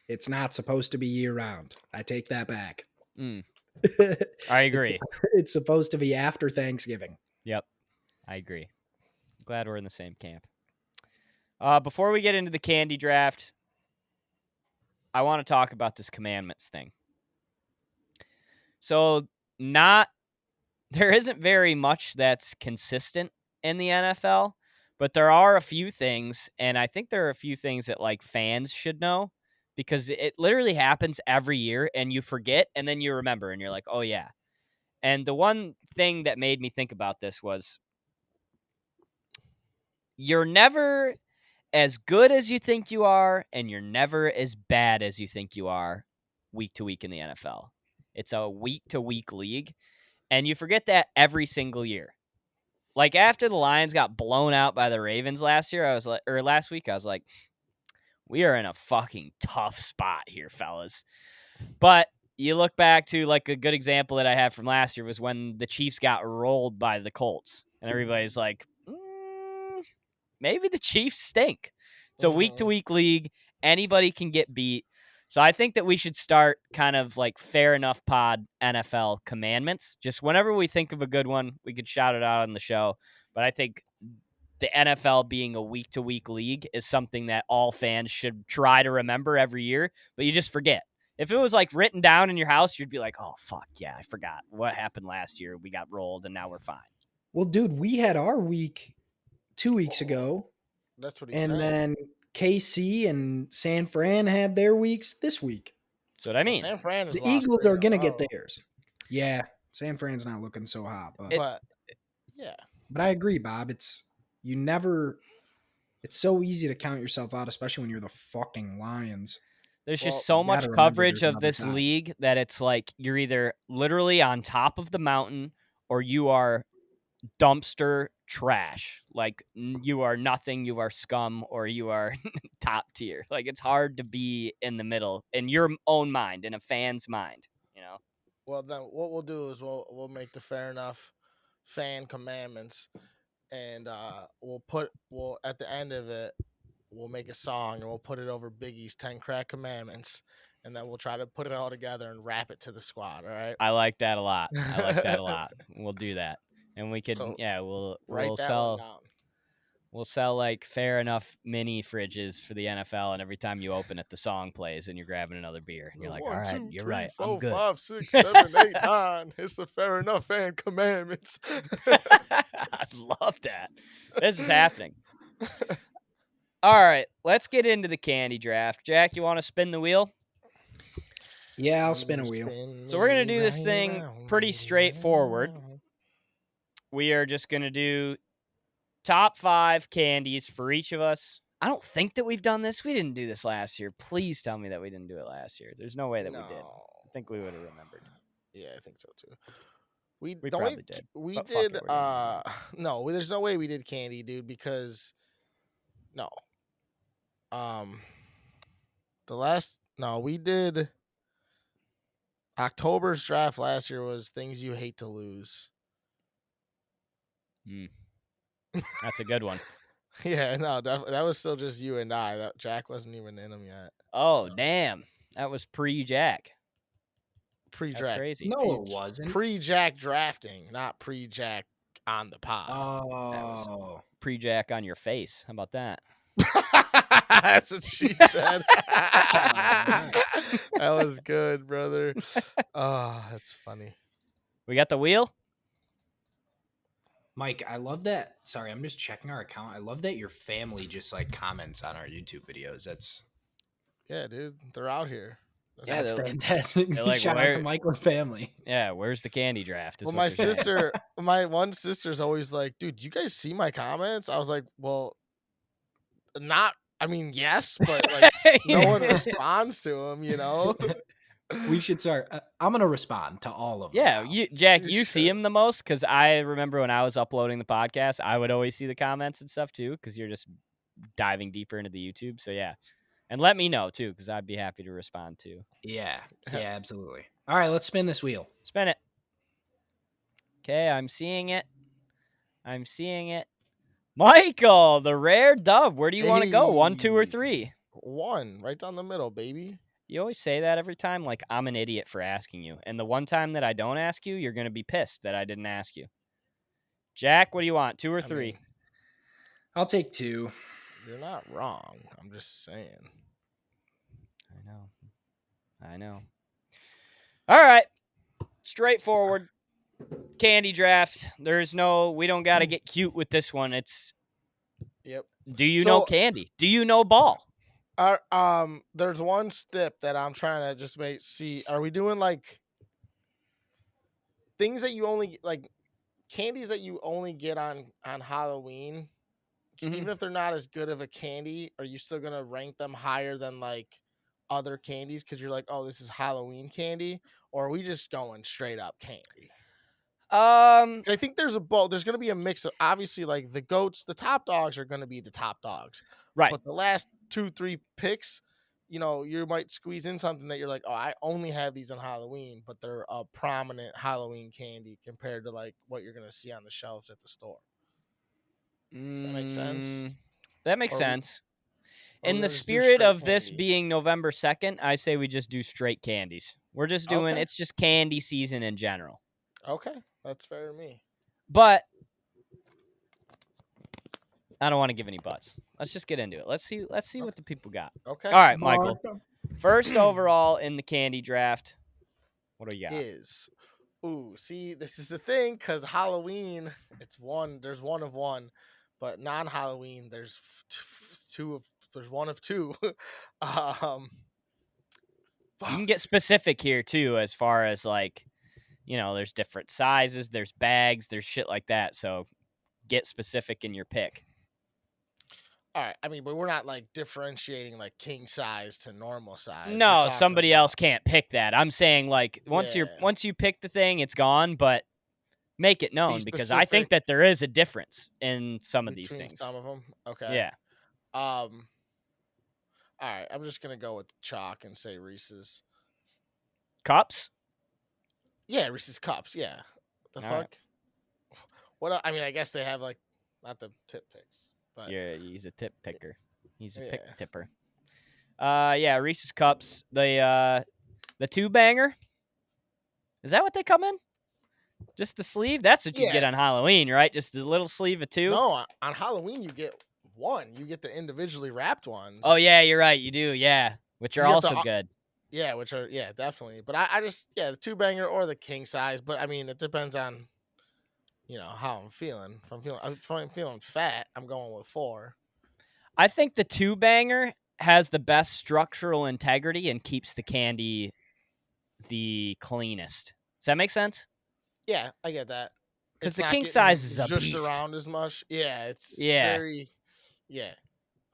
It's not supposed to be year round. I take that back. Mm, It's I agree. it's supposed to be after Thanksgiving. Yep. I agree. Glad we're in the same camp. Before we get into the candy draft, I want to talk about this commandments thing. So, there isn't very much that's consistent in the NFL, but there are a few things, and I think there are a few things that like fans should know because it literally happens every year and you forget and then you remember and you're like, "Oh yeah." And the one thing that made me think about this was you're never as good as you think you are, and you're never as bad as you think you are week to week in the NFL. It's a week to week league, and you forget that every single year. Like after the Lions got blown out by the Ravens last week, I was like, we are in a fucking tough spot here, fellas. But you look back to like a good example that I had from last year was when the Chiefs got rolled by the Colts, and everybody's like, maybe the Chiefs stink. It's a week to week league. Anybody can get beat. So I think that we should start kind of like fair enough pod NFL commandments. Just whenever we think of a good one, we could shout it out on the show. But I think the NFL being a week to week league is something that all fans should try to remember every year, but you just forget. If it was like written down in your house, you'd be like, oh, fuck, yeah, I forgot what happened last year. We got rolled and now we're fine. Well, dude, we had our week 2 weeks ago, That's what he and said. then KC and San Fran had their weeks this week. That's what I mean. San Fran is The Eagles are going to get theirs. Yeah, San Fran's not looking so hot, but yeah. But I agree, Bob. It's so easy to count yourself out, especially when you're the fucking Lions. There's Well, just so you much gotta remember coverage there's of this another side. league that it's like you're either literally on top of the mountain or you are dumpster trash. Like you are nothing, you are scum, or you are top tier. Like it's hard to be in the middle in your own mind, in a fan's mind, you know? Well, then what we'll do is we'll make the fair enough fan commandments, and we'll at the end of it we'll make a song and we'll put it over Biggie's 10 Crack Commandments, and then we'll try to put it all together and wrap it to the squad. All right. I like that a lot. I like that a lot. We'll do that. And we could, So, we'll Write that sell. one down. We'll sell like fair enough mini fridges for the NFL, and every time you open it, the song plays, and you're grabbing another beer, and you're like, "All right, 1, 2, you're 3, right, 4, I'm good." 5, 6, 7, 8, 9. It's the fair enough fan commandments. I love that. This is happening. All right, let's get into the candy draft. Jack, you want to spin the wheel? Yeah, I'll spin a wheel. So we're gonna do this thing pretty straightforward. We are just going to do top 5 candies for each of us. I don't think that we've done this. We didn't do this last year. Please tell me that we didn't do it last year. There's no way that we did. I think we would have remembered. Yeah, I think so too. We probably did, We but fuck did. it, we're gonna No, there's no way we did candy, dude. Because no. We did. October's draft last year was things you hate to lose. That's a good one. Yeah, no, that was still just you and I. Jack wasn't even in them yet. Oh, So. damn. That was pre-Jack. Pre-draft. crazy. No, it wasn't. Pre-Jack drafting, not pre-Jack on the pod. Oh, Pre-Jack on your face. How about that? That's what she said. That was good, brother. Oh, that's funny. We got the wheel. Mike, I love that. Sorry, I'm just checking our account. I love that your family just like comments on our YouTube videos. That's Dude, they're out here. Yeah, that's they're like- fantastic. they're like, Shout out where- to Michael's family. Yeah, where's the candy draft? is Well, what my they're saying. sister, my one sister's always like, dude, do you guys see my comments? I was like, well, not. I mean, yes, but like no one responds to them. You know. We should start. I'm gonna respond to all of them. Yeah, now. Jack, You you see should. him the most because I remember when I was uploading the podcast, I would always see the comments and stuff too because you're just diving deeper into the YouTube. So yeah, and let me know too because I'd be happy to respond too. Yeah, absolutely. All right, let's spin this wheel. Spin it. Okay, I'm seeing it. I'm seeing it. Michael, the rare dub. Where do you want to go? 1, 2, or Hey. 3? One right down the middle, baby. You always say that every time, like I'm an idiot for asking you. And the one time that I don't ask you, you're gonna be pissed that I didn't ask you. Jack, what do you want? 2 or 3? mean, I'll take 2. you're not wrong. I'm just saying. I know. All right. Straightforward. Candy draft. We don't got to get cute with this one. It's, Yep. do you know So- candy? Do you know ball? There's one step that I'm trying to just see. Are we doing like things that you only like candies that you only get on Halloween? Mhm. Even if they're not as good of a candy, are you still gonna rank them higher than like other candies because you're like, oh, this is Halloween candy, or are we just going straight up candy? I think there's there's gonna be a mix of obviously like the goats, the top dogs are gonna be the top dogs. Right. But the last 2-3 picks, you might squeeze in something that you're like, oh, I only have these on Halloween, but they're a prominent Halloween candy compared to like what you're gonna see on the shelves at the store. Does that make sense? That makes Or we- sense. Or In we're the gonna just do spirit straight of this candies? being November 2nd, I say we just do straight candies. We're just doing, Okay. it's just candy season in general. Okay, that's fair to me. But I don't want to give any butts. Let's just get into it. Let's see what the people got. Okay, All right, Michael. First overall in the candy draft. What do you got? is see, this is the thing because Halloween, there's one of one, but non-Halloween, there's one of two. You can get specific here too, as far as like, there's different sizes, there's bags, there's shit like that. So get specific in your pick. All right, I mean, but we're not like differentiating like king size to normal size. We're No, talking somebody about- else can't pick that. I'm saying like once Yeah. you pick the thing, it's gone, but make it known because I think specific that there is a difference in some of these between things. some of them. Okay. Yeah. All right, I'm just gonna go with chalk and say Reese's. Cups? Yeah, Reese's cups. Yeah. The All right. fuck? What? I mean, I guess they have like not the tip picks, but Yeah, he's a tip picker. He's a pick Yeah. tipper. Yeah, Reese's cups. The 2-banger. Is that what they come in? Just the sleeve? That's what you Yeah. get on Halloween, right? Just the little sleeve of 2? no, on Halloween you get one. You get the individually wrapped ones. Oh yeah, you're right. You do. Yeah, which are You get the also good. Yeah, which are definitely. But I just the 2-banger or the king size. But I mean, it depends on how I'm feeling. If I'm feeling fat, I'm going with 4. I think the 2-banger has the best structural integrity and keeps the candy the cleanest. Does that make sense? Yeah, I get that. 'Cause It's the not king getting size is a just beast. around as much. Yeah, it's Yeah. very. Yeah,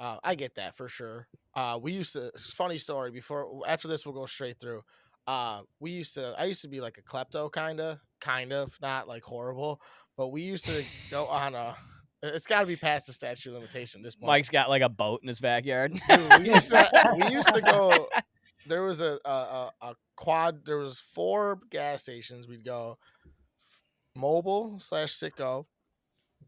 I get that for sure. We used to. Funny story. After this, we'll go straight through. I used to be like a klepto, kind of, not like horrible, but we used to go on a. It's got to be past the statute of limitation. At this point, Mike's got like a boat in his backyard. Dude, we used to go. There was a quad. There was 4 gas stations. We'd go Mobile / Sitco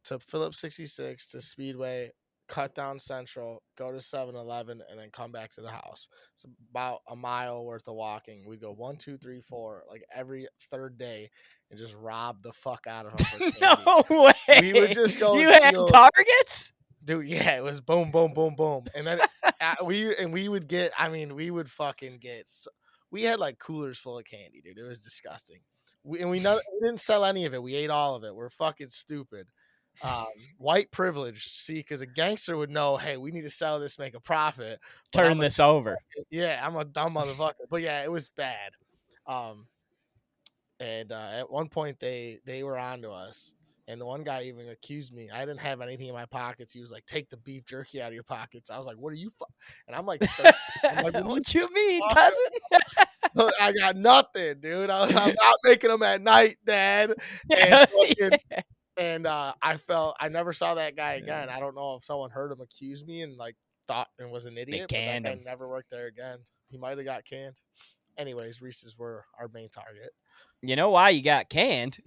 to Phillips 66 to Speedway cut down Central, go to 7-Eleven, and then come back to the house. It's about a mile worth of walking. We go 1, 2, 3, 4, like every third day, and just rob the fuck out of them for candy. No way. We would just go You and had steal. targets? Dude, yeah, it was boom, boom, boom, boom, and then we would get. I mean, we would fucking get. We had like coolers full of candy, dude. It was disgusting. We didn't sell any of it. We ate all of it. We're fucking stupid. White privilege. See, because a gangster would know, hey, we need to sell this, make a profit. But Turn this over. Yeah, I'm a dumb motherfucker. But yeah, it was bad. And at one point they were onto us. And the one guy even accused me. I didn't have anything in my pockets. He was like, "Take the beef jerky out of your pockets." I was like, "What are you?" And I'm like, what you mean, cousin? I got nothing, dude. I'm not making them at night, Dad. And I never saw that guy again. I don't know if someone heard him accuse me and like thought and was an idiot, but that guy never worked there again. He might have got canned. Anyways, Reese's were our main target. You know why you got canned?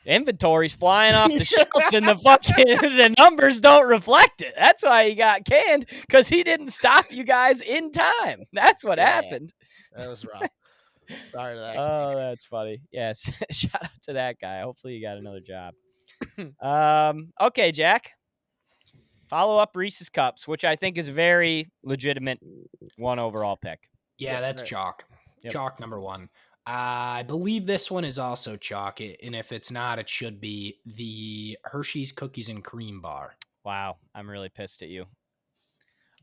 Inventory's flying off the shelves and the numbers don't reflect it. That's why he got canned, because he didn't stop you guys in time. That's what happened. That was rough. Sorry to that. Oh, that's funny. Yes. Shout out to that guy. Hopefully you got another job. Okay, Jack. Follow up Reese's Cups, which I think is a very legitimate 1 overall pick. Yeah, that's chalk. Yep. Chalk number 1. I believe this one is also chalk, and if it's not, it should be the Hershey's Cookies and Cream Bar. Wow, I'm really pissed at you.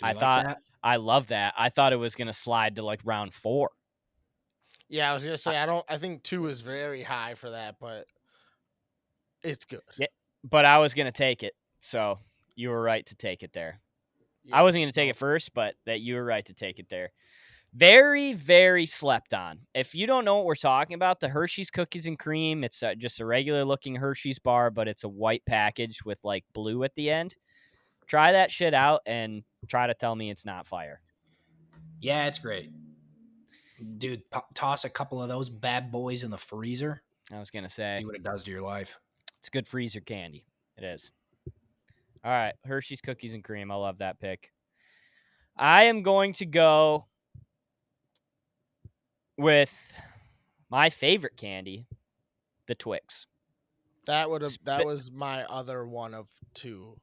I thought that? I love that. I thought it was going to slide to like round 4. Yeah, I was going to say I think 2 is very high for that, but it's good. Yeah, but I was going to take it, so you were right to take it there. Yeah. I wasn't going to take it first, but that you were right to take it there. Very, very slept on. If you don't know what we're talking about, the Hershey's Cookies and Cream, it's just a regular looking Hershey's bar, but it's a white package with like blue at the end. Try that shit out and try to tell me it's not fire. Yeah, it's great. Dude, toss a couple of those bad boys in the freezer. I was going to say. See what it does to your life. It's good freezer candy. It is. All right, Hershey's Cookies and Cream. I love that pick. I am going to go with my favorite candy, the Twix. That was my other one of 2.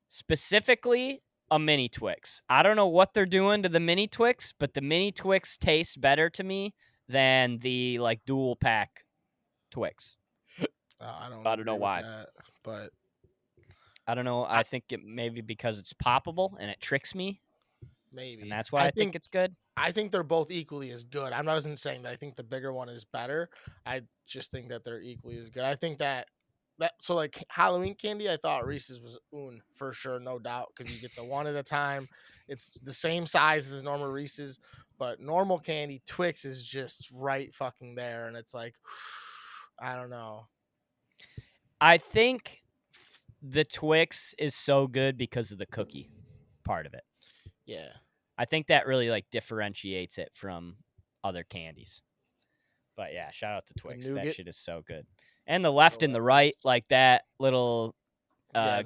Specifically, a mini Twix. I don't know what they're doing to the mini Twix, but the mini Twix tastes better to me than the like dual pack Twix. I don't know why, but I don't know. I think it maybe because it's poppable and it tricks me. Maybe. And that's why I think it's good. I think they're both equally as good. I wasn't saying that I think the bigger one is better. I just think that they're equally as good. I think that so like Halloween candy, I thought Reese's was for sure, no doubt, because you get the one at a time. It's the same size as normal Reese's, but normal candy, Twix is just right fucking there, and it's like, I don't know. I think the Twix is so good because of the cookie part of it. Yeah. I think that really like differentiates it from other candies. But yeah, shout out to Twix. That shit is so good. And the left and the right, like that little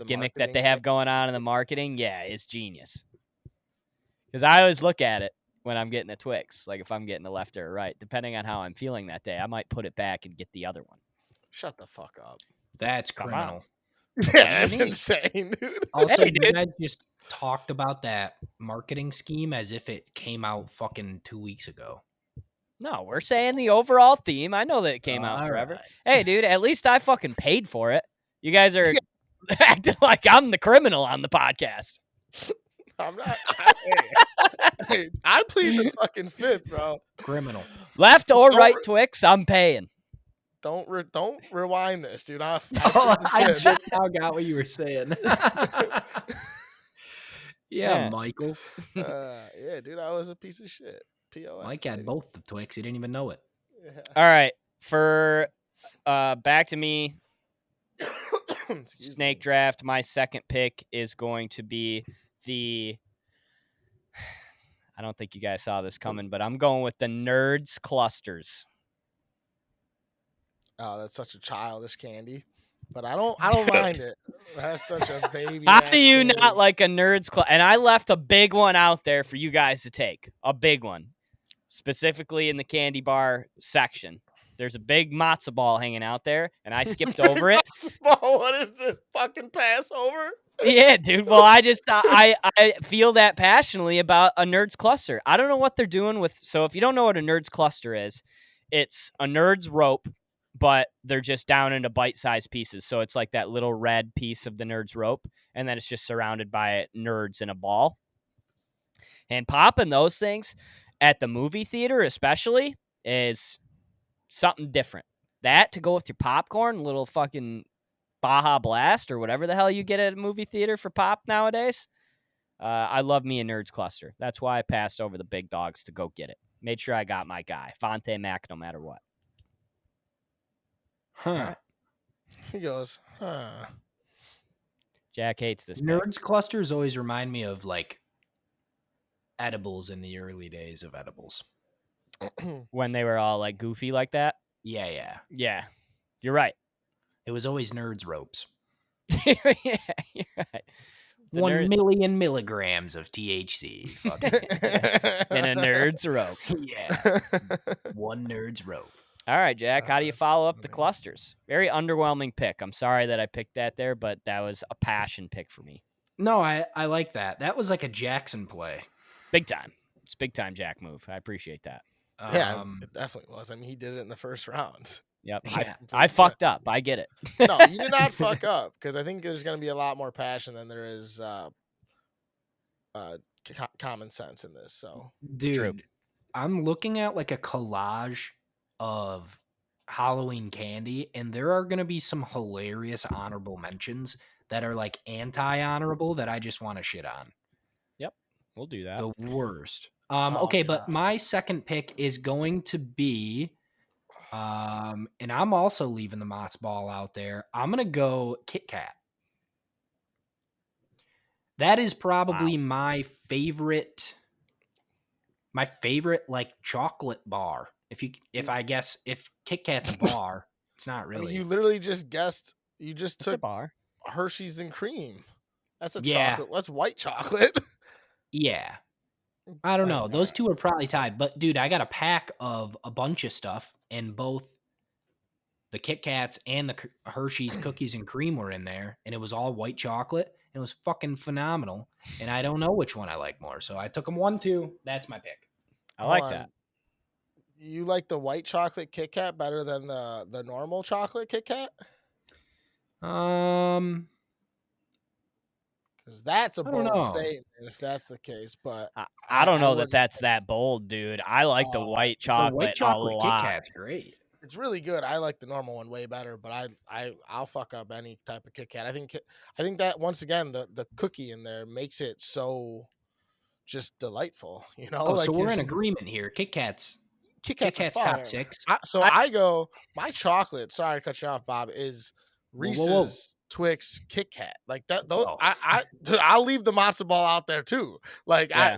gimmick that they have going on in the marketing, yeah, it's genius. Because I always look at it when I'm getting a Twix, like if I'm getting a left or a right, depending on how I'm feeling that day, I might put it back and get the other one. Shut the fuck up. That's criminal. Yeah, that's insane, dude. Also, you guys just talked about that marketing scheme as if it came out fucking 2 weeks ago. No, we're saying the overall theme. I know that it came out forever. Right. Hey, dude, at least I fucking paid for it. You guys are acting like I'm the criminal on the podcast. I'm not. Hey, I plead the fucking fifth, bro. Criminal. Left or right Twix, I'm paying. Don't rewind this, dude. I just now got what you were saying. Yeah, Michael. Yeah, dude, I was a piece of shit. POS. Mike had both the Twix. He didn't even know it. Yeah. All right, for back to me. Snake draft. My second pick is going to be the. I don't think you guys saw this coming, but I'm going with the Nerds Clusters. Oh, that's such a childish candy. but I don't mind it. That's such a baby. How ass do you candy. not like a Nerds Club? And I left a big one out there for you guys to take. A big one. Specifically in the candy bar section. There's a big matzo ball hanging out there, and I skipped over it. What is this fucking Passover? Yeah, dude. Well, I feel that passionately about a Nerds Cluster. I don't know what they're doing with. So if you don't know what a Nerds Cluster is, it's a Nerds rope, but they're just down into bite-sized pieces. So it's like that little red piece of the Nerds rope, and then it's just surrounded by nerds in a ball. And popping those things at the movie theater, especially, is something different. That to go with your popcorn, little fucking Baja Blast or whatever the hell you get at a movie theater for pop nowadays. I love me a Nerds Cluster. That's why I passed over the big dogs to go get it. Made sure I got my guy, Fonte Mac, no matter what. Huh. Right. He goes, Jack hates this. Nerds clusters always remind me of like edibles in the early days of edibles. When they were all like goofy like that. Yeah. Yeah, you're right. It was always Nerds ropes. Yeah, you're right. 1 million milligrams of THC. In a Nerds rope. Yeah. 1 Nerds rope. All right, Jack, how do you That's follow up the funny. clusters? Very underwhelming pick. I'm sorry that I picked that there, but that was a passion pick for me. No, I like that. That was like a Jackson play. Big time. It's big time Jack move. I appreciate that. Yeah, it definitely was. I mean, he did it in the first round. Yep. Yeah. I fucked up. I get it. No, you did not fuck up because I think there's going to be a lot more passion than there is common sense in this. So, Dude, True. I'm looking at like a collage of Halloween candy, and there are going to be some hilarious honorable mentions that are like anti-honorable that I just want to shit on. We'll do that. The worst. Oh, Okay, but God. my second pick is going to be, and I'm also leaving the Mott's ball out there. I'm gonna go Kit Kat. That is probably my favorite like chocolate bar. If Kit Kat's a bar, it's not I really. mean, you literally just guessed. You just It's a took bar. Hershey's and cream. That's a Yeah. chocolate. What's white chocolate? Yeah. I don't Like, know. Those two are probably tied. But dude, I got a pack of a bunch of stuff, and both the Kit Kats and the Hershey's cookies and cream were in there, and it was all white chocolate. And it was fucking phenomenal. And I don't know which one I like more, so I took them 1-2. That's my pick. I like hold on. that. You like the white chocolate Kit Kat better than the normal chocolate Kit Kat? Because that's a I don't bold know. statement if that's the case. But I don't know that wouldn't that's pick- that bold, dude. I like the Oh, white The chocolate, white chocolate a Kit lot. Kat's great. It's really good. I like the normal one way better, but I'll fuck up any type of Kit Kat. I think that once again the cookie in there makes it so just delightful. You know, Oh, like so we're you're in just- agreement here. Kit Kat's Kit Kit Kat's, are Kat's fire. top 6. I go my chocolate. Sorry to cut you off, Bob. Is Whoa, Reese's whoa, whoa. Twix Kit Kat like that? Those Oh. dude, I'll leave the matzo ball out there too. Like Yeah.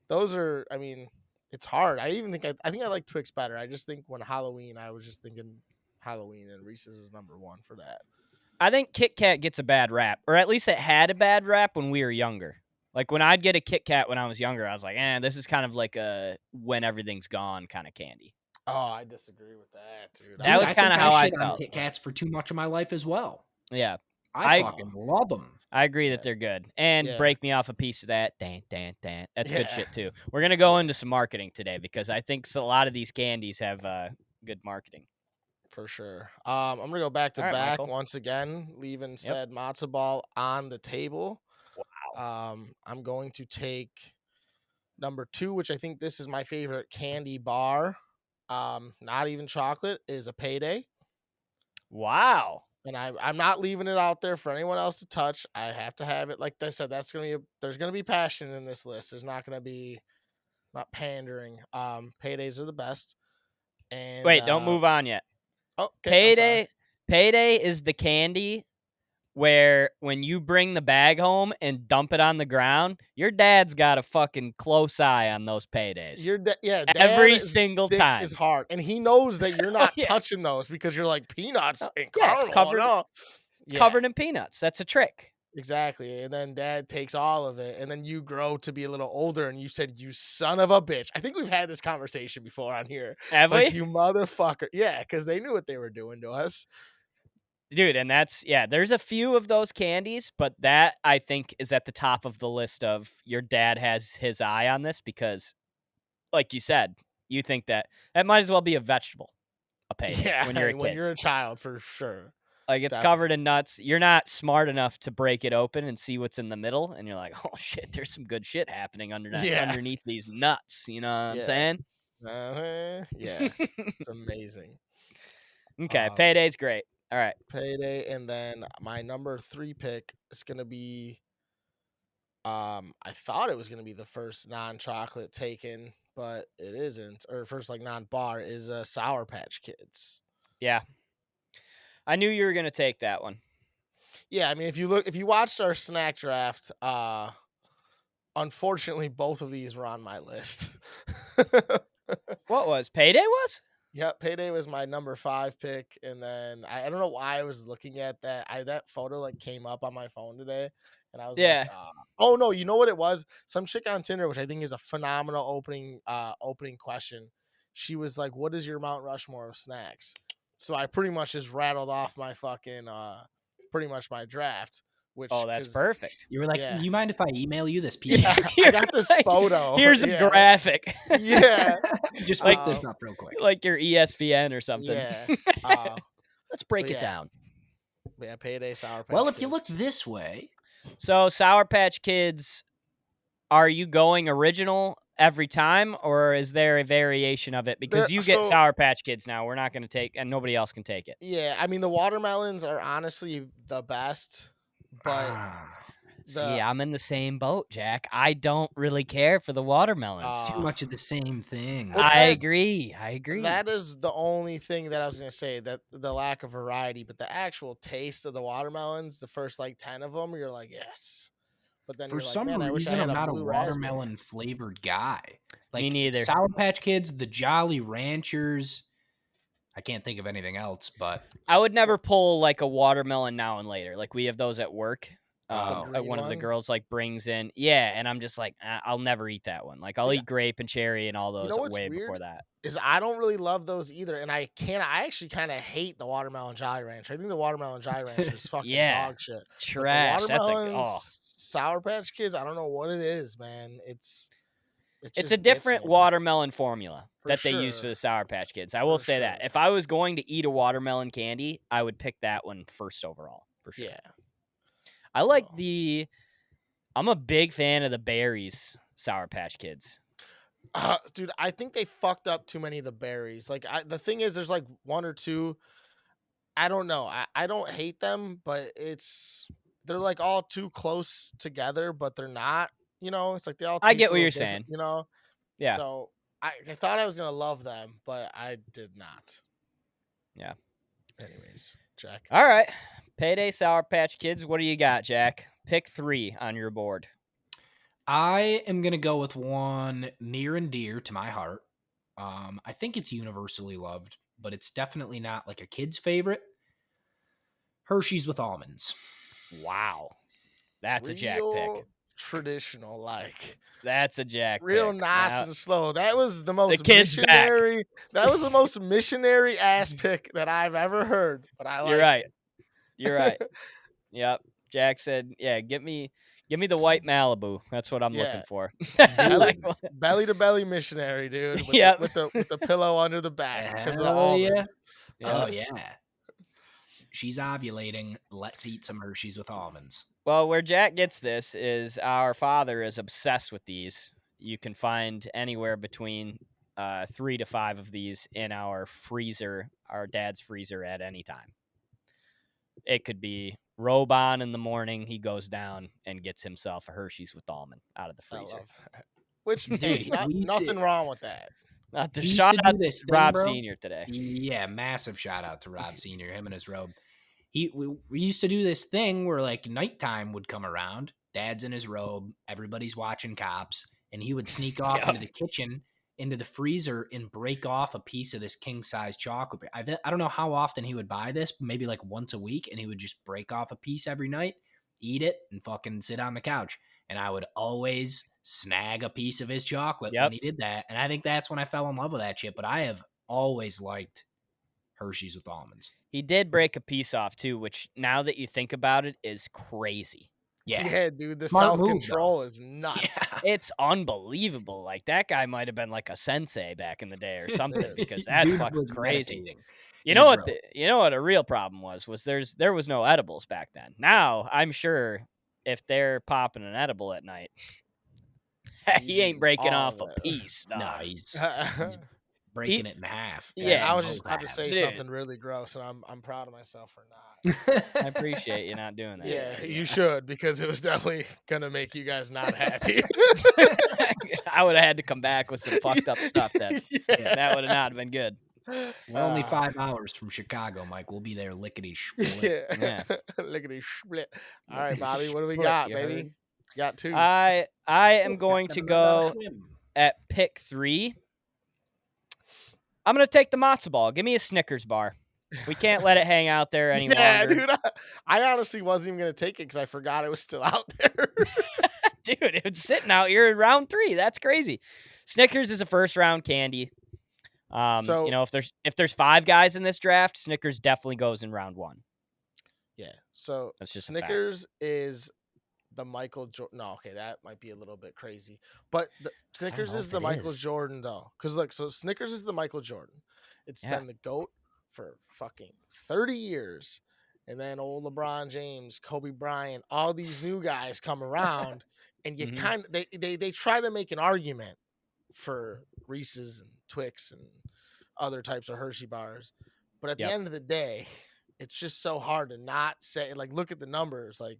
those are. I mean, it's hard. I think I like Twix better. I just think when Halloween, I was just thinking Halloween, and Reese's is number one for that. I think Kit Kat gets a bad rap, or at least it had a bad rap when we were younger. Like when I'd get a Kit Kat when I was younger, I was like, this is kind of like a when everything's gone kind of candy. Oh, I disagree with that, dude. That was I kinda think how I shit on felt. Kit Kats for too much of my life as well. Yeah, I I- fucking love them. I agree Yeah. that they're good. And Yeah. break me off a piece of that. Dan. That's good Yeah. shit too. We're going to go into some marketing today because I think a lot of these candies have good marketing. For sure. I'm gonna go back to All right, back Michael. once again, leaving said matzo ball on the table. Wow. I'm going to take number 2, which I think this is my favorite candy bar. Not even chocolate, is a Payday. Wow. And I'm not leaving it out there for anyone else to touch. I have to have it. Like I said, there's gonna be passion in this list. There's not gonna be not pandering. Paydays are the best. And Wait, don't move on yet. Oh, okay, I'm sorry. Payday is the candy where when you bring the bag home and dump it on the ground, your dad's got a fucking close eye on those paydays. Every Dad's single dick time. is hard, and he knows that you're not Yeah. touching those because you're like peanuts and Yeah, it's caramel. covered. No. It's covered in peanuts. That's a trick. Exactly. And then dad takes all of it. And then you grow to be a little older and you said, you son of a bitch. I think we've had this conversation before on here. Have like, we? you motherfucker. Yeah, because they knew what they were doing to us. Dude, and that's, there's a few of those candies, but that I think is at the top of the list of your dad has his eye on this because, like you said, you think that might as well be a vegetable, a payday, Yeah, when you're a kid. When you're a child, for sure. Like, it's covered in nuts. You're not smart enough to break it open and see what's in the middle, and you're like, oh, shit, there's some good shit happening underneath these nuts. You know what I'm saying? Yeah, it's amazing. Okay, payday's great. All right. Payday, and then my number 3 pick is going to be, I thought it was going to be the first non-chocolate taken, but it isn't, or first, like, non-bar, is Sour Patch Kids. Yeah. I knew you were going to take that one. Yeah, I mean, if you watched our snack draft, unfortunately, both of these were on my list. What was? Payday was? Yep, Payday was my number 5 pick, and then I don't know why I was looking at that. That photo like came up on my phone today, and I was like, oh no, you know what it was? Some chick on Tinder, which I think is a phenomenal opening question. She was like, "What is your Mount Rushmore of snacks?" So I pretty much just rattled off my fucking pretty much my draft. Which, that's perfect. You were like, "You mind if I email you this PDF?" Yeah, I got this photo. Here's a graphic. Yeah, just look this up real quick, like your ESPN or something. Yeah, let's break it down. Yeah, Payday, Sour Patch. Well, if Kids. you look this way, so Sour Patch Kids, are you going original every time, or is there a variation of it? Because you get Sour Patch Kids now. We're not going to take, and nobody else can take it. Yeah, I mean the watermelons are honestly the best. But see, I'm in the same boat, Jack. I don't really care for the watermelons. Too much of the same thing. I agree. That is the only thing that I was going to say, that the lack of variety, but the actual taste of the watermelons, the first like 10 of them, you're like, yes. But then for some reason, I'm not a watermelon flavored guy. Like, me neither. Sour Patch Kids, the Jolly Ranchers. I can't think of anything else, but I would never pull like a watermelon now and later. Like we have those at work. One of the girls like brings in, and I'm just like, I'll never eat that one. Like I'll eat grape and cherry and all those way before that. Is I don't really love those either, and I actually kind of hate the watermelon Jolly Rancher. I think the watermelon Jolly Rancher is fucking dog shit. Trash. That's Sour Patch Kids. I don't know what it is, man. It's a different watermelon formula that they use for the Sour Patch Kids. I will say that. If I was going to eat a watermelon candy, I would pick that one first overall, for sure. Yeah. I'm a big fan of the berries Sour Patch Kids. Dude, I think they fucked up too many of the berries. Like, the thing is, there's like 1 or 2. I don't know. I don't hate them, but they're like all too close together, but they're not. You know, it's like they all. I get what you're saying. You know, yeah. So I thought I was gonna love them, but I did not. Yeah. Anyways, Jack. All right, Payday, Sour Patch Kids. What do you got, Jack? Pick 3 on your board. I am gonna go with one near and dear to my heart. I think it's universally loved, but it's definitely not like a kid's favorite. Hershey's with almonds. Wow, that's a Jack pick. Traditional, like that's a Jack real pick. Nice and slow. That was the most missionary. That was the most missionary ass pick that I've ever heard. But I like. You're right. Yep. Jack said, "Yeah, give me the white Malibu. That's what I'm looking for." belly to belly missionary, dude. With the pillow under the back because of the almonds. Oh yeah. She's ovulating. Let's eat some Hershey's with almonds. Well, where Jack gets this is our father is obsessed with these. You can find anywhere between 3 to 5 of these in our freezer, our dad's freezer at any time. It could be robe on in the morning. He goes down and gets himself a Hershey's with almond out of the freezer. Which, dude, nothing wrong with that. Not to shout out to Rob Sr. today. Yeah, massive shout out to Rob Sr., him and his robe. we used to do this thing where like nighttime would come around. Dad's in his robe, everybody's watching Cops, and he would sneak off Yep. into the kitchen, into the freezer, and break off a piece of this king size chocolate. I don't know how often he would buy this, maybe like once a week, and he would just break off a piece every night, eat it, and fucking sit on the couch. And I would always snag a piece of his chocolate Yep. when he did that. And I think that's when I fell in love with that shit. But I have always liked Hershey's with almonds. He did break a piece off too, which now that you think about it is crazy. Yeah. Dude, the Smart move, self-control is nuts. Yeah. It's unbelievable. Like that guy might have been like a sensei back in the day or something because that's Dude fucking was crazy. meditating You in know his what? robe. You know what a real problem was there was no edibles back then. Now I'm sure if they're popping an edible at night, he ain't Easy, breaking all off a of it. piece. No, Dog. he's breaking it in half. Yeah, I in was both just about to say halves. Dude. something really gross, and I'm proud of myself for not. I appreciate you not doing that. Yeah, you should, because it was definitely gonna make you guys not happy. I would have had to come back with some fucked up stuff then. Yeah. That would have not been good. We're only 5 hours from Chicago, Mike. We'll be there lickety split. Yeah. Yeah. Lickety split. All right, Bobby, what do we Split, got, you baby? heard? Got 2. I am going to go at pick 3. I'm going to take the matzo ball. Give me a Snickers bar. We can't let it hang out there any Yeah, longer. dude. I honestly wasn't even gonna take it because I forgot it was still out there. Dude, it was sitting out here in round 3. That's crazy. Snickers is a first round candy. So- you know, if there's 5 guys in this draft, Snickers definitely goes in round 1. Yeah. So That's just a fact. Snickers is the Michael Jordan. No, okay, that might be a little bit crazy. But Snickers know is if the it Michael is. Jordan though. Because look, so Snickers is the Michael Jordan. It's Yeah. been the GOAT for fucking 30 years. And then old LeBron James, Kobe Bryant, all these new guys come around and you Mhm. kind of they try to make an argument for Reese's and Twix and other types of Hershey bars. But at Yep. the end of the day, it's just so hard to not say, like, look at the numbers. Like,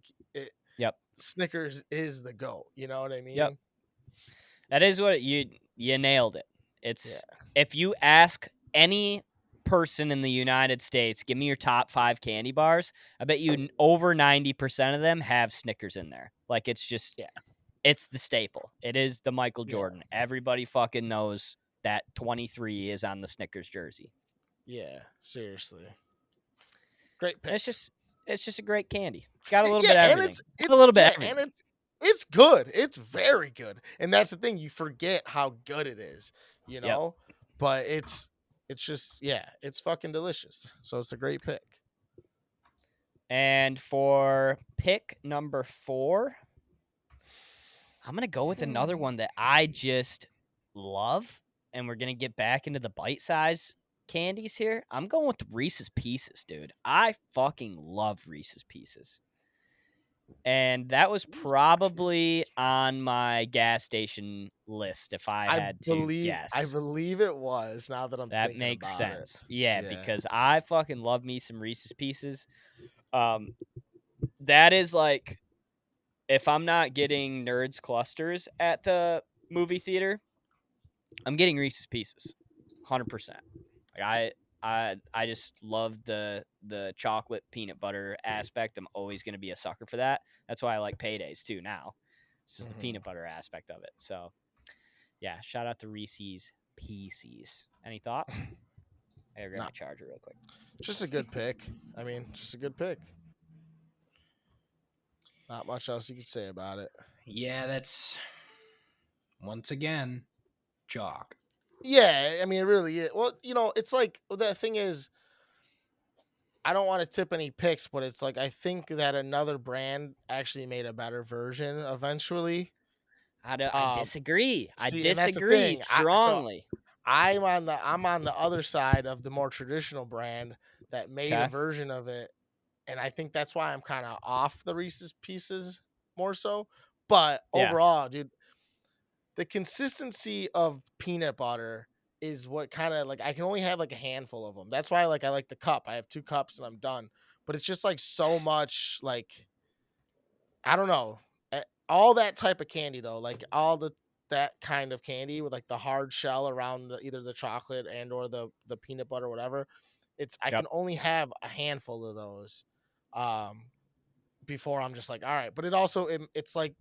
Yep. Snickers is the GOAT. You know what I mean? Yep. That is what you nailed it. It's Yeah. if you ask any person in the United States, give me your top 5 candy bars, I bet you over 90% of them have Snickers in there. Like it's just it's the staple. It is the Michael Yeah. Jordan. Everybody fucking knows that 23 is on the Snickers jersey. Yeah, seriously. Great pick. It's just a great candy. It's got a little bit of and everything. It's a little bit of yeah, everything. and it's good. It's very good. And that's the thing, you forget how good it is, you know? But it's just, it's fucking delicious. So it's a great pick. And for pick number 4, I'm going to go with another one that I just love. And we're going to get back into the bite-size candies here. I'm going with Reese's Pieces, dude. I fucking love Reese's Pieces. And that was probably on my gas station list if I had to guess. I believe it was, now that I'm That thinking makes about sense. it. Yeah, because I fucking love me some Reese's Pieces. That is like, if I'm not getting Nerds Clusters at the movie theater, I'm getting Reese's Pieces, 100%. Like I just love the chocolate peanut butter aspect. I'm always going to be a sucker for that. That's why I like Paydays too now. It's just the peanut butter aspect of it. So, yeah, shout out to Reese's Pieces. Any thoughts? I gotta grab my charger real quick. Just a good pick. I mean, just a good pick. Not much else you could say about it. Yeah, that's once again chalk. Yeah, I mean, it really is. Well, you know, it's like, the thing is, I don't want to tip any picks, but it's like, I think that another brand actually made a better version eventually. I disagree. and that's the disagree thing. strongly. I'm on the other side of the more traditional brand that made a Okay. version of it, and I think that's why I'm kind of off the Reese's Pieces more so. But Yeah. overall, dude, the consistency of peanut butter is what kind of, like, I can only have like a handful of them. That's why, like, I like the cup. I have 2 cups and I'm done. But it's just like so much, like, I don't know, all that type of candy though, like that kind of candy with like the hard shell around either the chocolate and or the peanut butter or whatever. I can only have a handful of those. Before I'm just like, all right. But it's like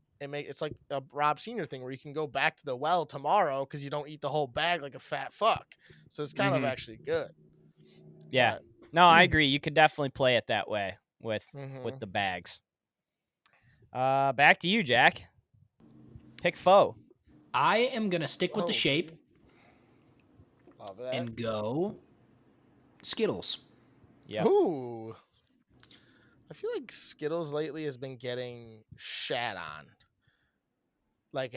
a Rob Senior thing where you can go back to the well tomorrow because you don't eat the whole bag like a fat fuck. So it's kind of actually good. Yeah. But, No, I agree. You could definitely play it that way with mhm. the bags. Back to you, Jack. Pick foe. I am gonna stick with the shape Love that. and go Skittles. Yeah. Ooh. I feel like Skittles lately has been getting shat on. Like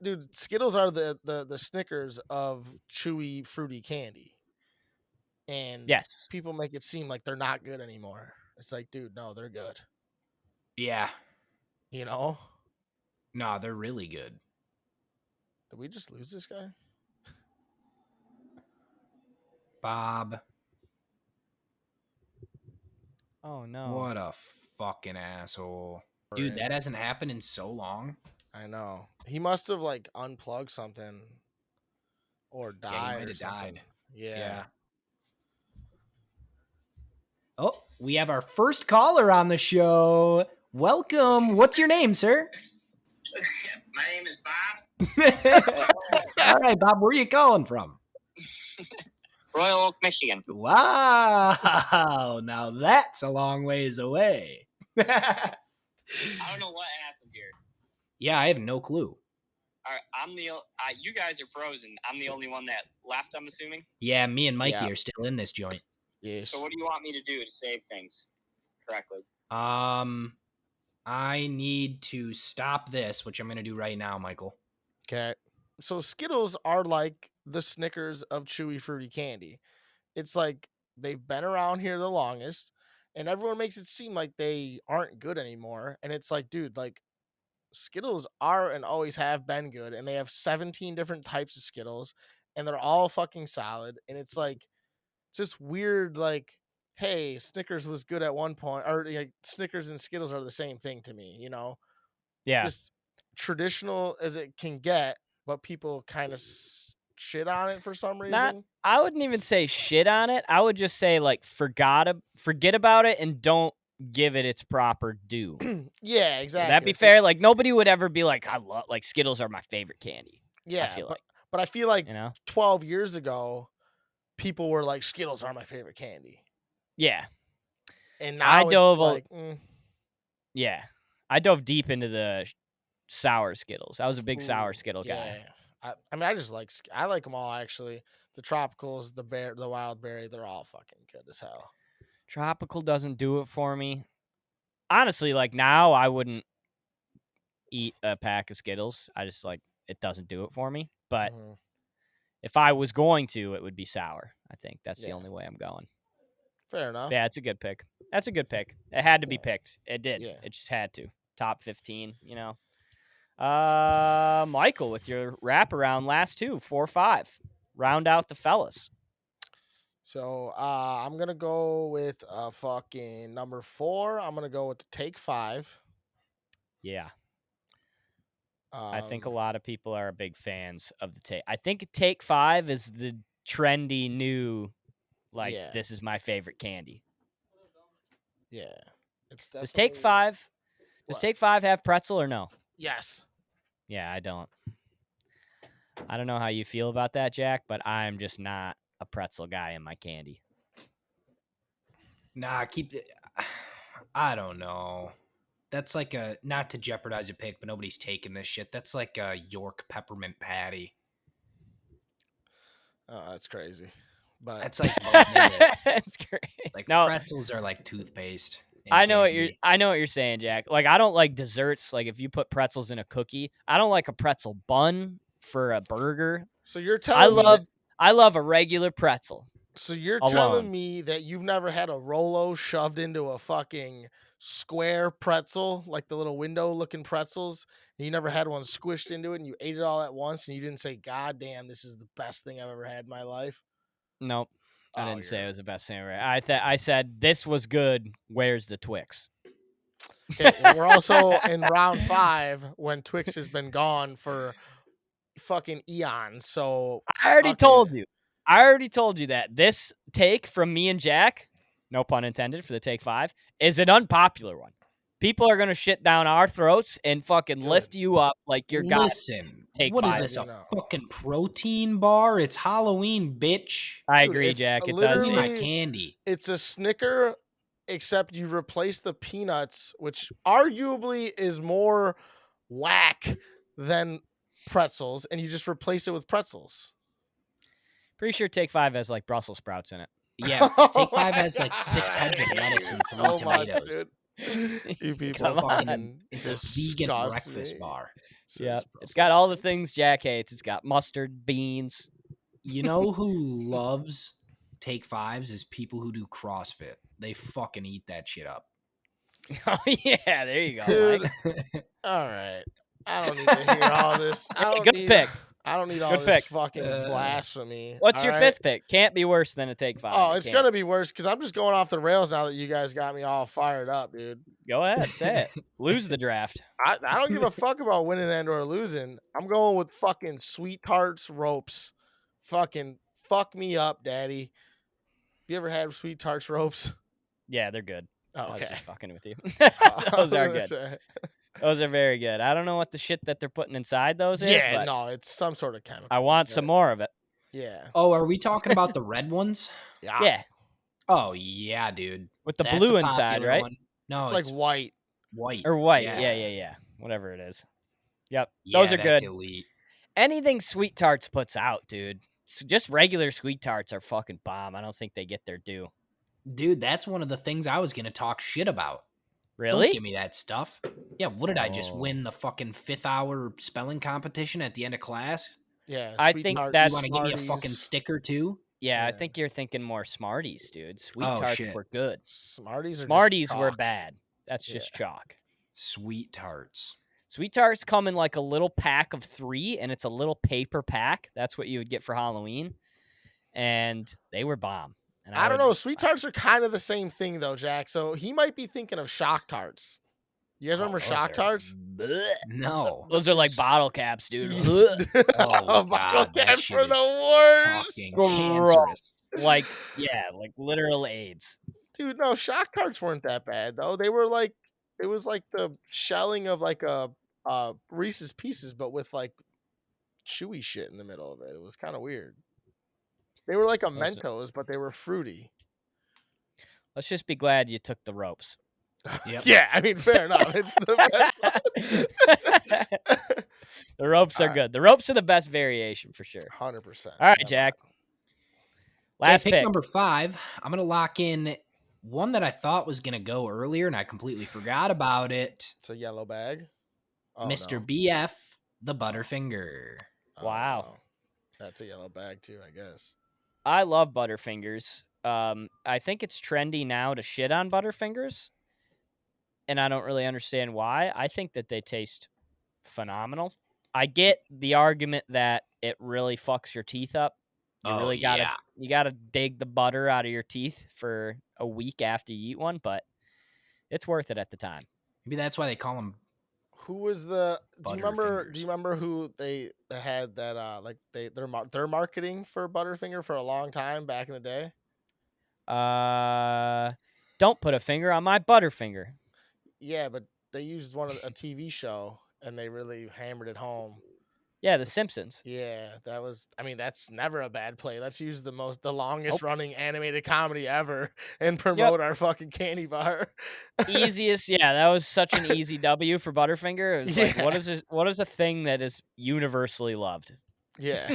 dude. Skittles are the Snickers of chewy, fruity candy, and Yes. people make it seem like they're not good anymore. It's like, dude, no, they're good. Yeah. You know? Nah, they're really good. Did we just lose this guy? Bob. Oh no. What a fucking asshole. Dude, that hasn't happened in so long. I know. He must have like unplugged something or died. Yeah, he might or have something. died. Yeah. Oh, we have our first caller on the show. Welcome. What's your name, sir? My name is Bob. All right, Bob, where are you calling from? Royal Oak, Michigan. Wow. Now that's a long ways away. I don't know what happened here. Yeah, I have no clue. All right, you guys are frozen. I'm the only one that left, I'm assuming. Yeah, me and Mikey Yeah. are still in this joint. Yes. So what do you want me to do to save things correctly? I need to stop this, which I'm going to do right now, Michael. Okay. So Skittles are like the Snickers of chewy, fruity candy. It's like they've been around here the longest, and everyone makes it seem like they aren't good anymore. And it's like, dude, like Skittles are and always have been good, and they have 17 different types of Skittles, and they're all fucking solid. And it's like, it's just weird, like, hey, Snickers was good at one point, or like Snickers and Skittles are the same thing to me, you know? Yeah. Just traditional as it can get, but people kind of shit on it for some reason. I wouldn't even say shit on it. I would just say like forget about it and don't give it its proper due. Yeah, exactly. Would that be fair? Like nobody would ever be like, I love like Skittles are my favorite candy. Yeah, I feel but I feel like you know? 12 years ago, people were like, Skittles are my favorite candy. Yeah. And now it's like, yeah, I dove deep into the sour Skittles. I was a big sour Skittle guy. I mean, I like them all actually. The tropicals, the wild berry, they're all fucking good as hell. Tropical doesn't do it for me. Honestly, like now I wouldn't eat a pack of Skittles. I just like it doesn't do it for me. But if I was going to, it would be sour. I think that's the only way I'm going. Fair enough. Yeah, it's a good pick. That's a good pick. It had to be picked. It did. Yeah. It just had to. Top 15, you know. Michael, with your wraparound last two, 4-5. Round out the fellas. So I'm gonna go with fucking number 4. I'm gonna go with the Take 5. Yeah. I think a lot of people are big fans of the Take. I think Take 5 is the trendy new, like, this is my favorite candy. Yeah. It's definitely... Does Take 5 have pretzel or no? Yes. Yeah, I don't. I don't know how you feel about that, Jack, but I'm just not a pretzel guy in my candy. Nah, I don't know. That's like not to jeopardize a pick, but nobody's taking this shit. That's like a York peppermint patty. Oh, that's crazy. But that's like that's great. Like pretzels are like toothpaste. I know what you're saying, Jack. Like I don't like desserts. Like if you put pretzels in a cookie, I don't like a pretzel bun for a burger. So you're telling I love a regular pretzel. So you're telling me that you've never had a Rolo shoved into a fucking square pretzel, like the little window-looking pretzels, and you never had one squished into it, and you ate it all at once, and you didn't say, God damn, this is the best thing I've ever had in my life? Nope. I didn't say it was the best thing ever. I said, this was good. Where's the Twix? Okay, well, we're also in round 5 when Twix has been gone for fucking eons, so... I already told you that. This take from me and Jack no pun intended, for the Take 5, is an unpopular one. People are going to shit down our throats and fucking lift you up like you're God. Listen, Take what is 5. this, You a know. fucking protein bar? It's Halloween, bitch. I Dude, agree, it's Jack. It does. Give me literally- my seem- candy. It's a Snicker, except you replace the peanuts, which arguably is more whack than pretzels, and you just replace it with pretzels. Pretty sure Take 5 has like Brussels sprouts in it. Yeah, Oh Take my 5 has like 6 heads of God. lettuce and 3 So much, tomatoes. dude. You It's people a fucking, fucking it's a vegan disgust breakfast me. bar. Yeah, Says it's got all the Brussels things Jack hates. It's got mustard, beans. You know who loves Take 5s is people who do CrossFit. They fucking eat that shit up. Oh yeah, there you go. Dude, Mike. All right. I don't need to hear all this. I Hey, don't good need, pick. I don't need all Good this pick. fucking blasphemy. What's all your right? fifth pick? Can't be worse than a Take 5. Oh, It it's can't. gonna be worse because I'm just going off the rails now that you guys got me all fired up, dude. Go ahead, say it. Lose the draft. I don't give a fuck about winning and or losing. I'm going with fucking Sweet Tarts ropes. Fucking fuck me up, daddy. You ever had Sweet Tarts ropes? Yeah, they're good. Oh, I was okay. just fucking with you. I Those was are gonna good. say. Those are very good. I don't know what the shit that they're putting inside those is, Yeah, but no, it's some sort of chemical. I want but some more of it. Yeah. Oh, are we talking about the red ones? Yeah, Oh, yeah, dude. with the That's blue a inside, popular right? one. No, It's like white. white. Or white. Yeah. Whatever it is. Yep. Yeah, Those are that's good. elite. Anything Sweet Tarts puts out, dude. Just regular Sweet Tarts are fucking bomb. I don't think they get their due. Dude, that's one of the things I was going to talk shit about. Really? Don't give me that stuff. Yeah, what did I just Oh. win the fucking 5th hour spelling competition at the end of class? Yeah. I Sweet think Tarts, that's- You want to give me a fucking Smarties. sticker too? Yeah, I Yeah. think you're thinking more Smarties, dude. Sweet Oh, Tarts shit. were good. Smarties are Smarties just were chalk. bad. That's just chalk. Sweet tarts. Sweet Tarts come in like a little pack of 3, and it's a little paper pack. That's what you would get for Halloween. And they were bomb. And I don't would- know. Sweet Tarts are kind of the same thing though, Jack. So he might be thinking of Shock Tarts. You guys remember those Shock are- Tarts? Blech. No. Those are like bottle caps, dude. Oh, Bottle God, that caps shit were is the worst. Fucking Gross. cancerous. like, yeah, like literal AIDS. Dude, no, Shock Tarts weren't that bad though. They were like, it was like the shelling of like a Reese's Pieces, but with like chewy shit in the middle of it. It was kind of weird. They were like a Those are- Mentos, but they were fruity. Let's just be glad you took the ropes. Yep. Yeah, I mean, fair enough. It's the best. The ropes are Alright. good. The ropes are the best variation for sure. 100%. All right, Yeah, Jack. Okay, Last pick. number 5. I'm going to lock in one that I thought was going to go earlier, and I completely forgot about it. It's a yellow bag. Oh, Mr. no. BF, the Butterfinger. Wow. Oh, that's a yellow bag too, I guess. I love Butterfingers. I think it's trendy now to shit on Butterfingers, and I don't really understand why. I think that they taste phenomenal. I get the argument that it really fucks your teeth up. You really gotta dig the butter out of your teeth for a week after you eat one, but it's worth it at the time. Maybe that's why they call them. Who was the? Do you remember? Do Butterfingers. you remember who they had that? Like their marketing for Butterfinger for a long time back in the day. Don't put a finger on my Butterfinger. Yeah, but they used a TV show and they really hammered it home. Yeah, The Simpsons. Yeah, that was. I mean, that's never a bad play. Let's use the longest running animated comedy ever and promote our fucking candy bar. Easiest, yeah, that was such an easy W for Butterfinger. It was like, Yeah. what is a thing that is universally loved Yeah,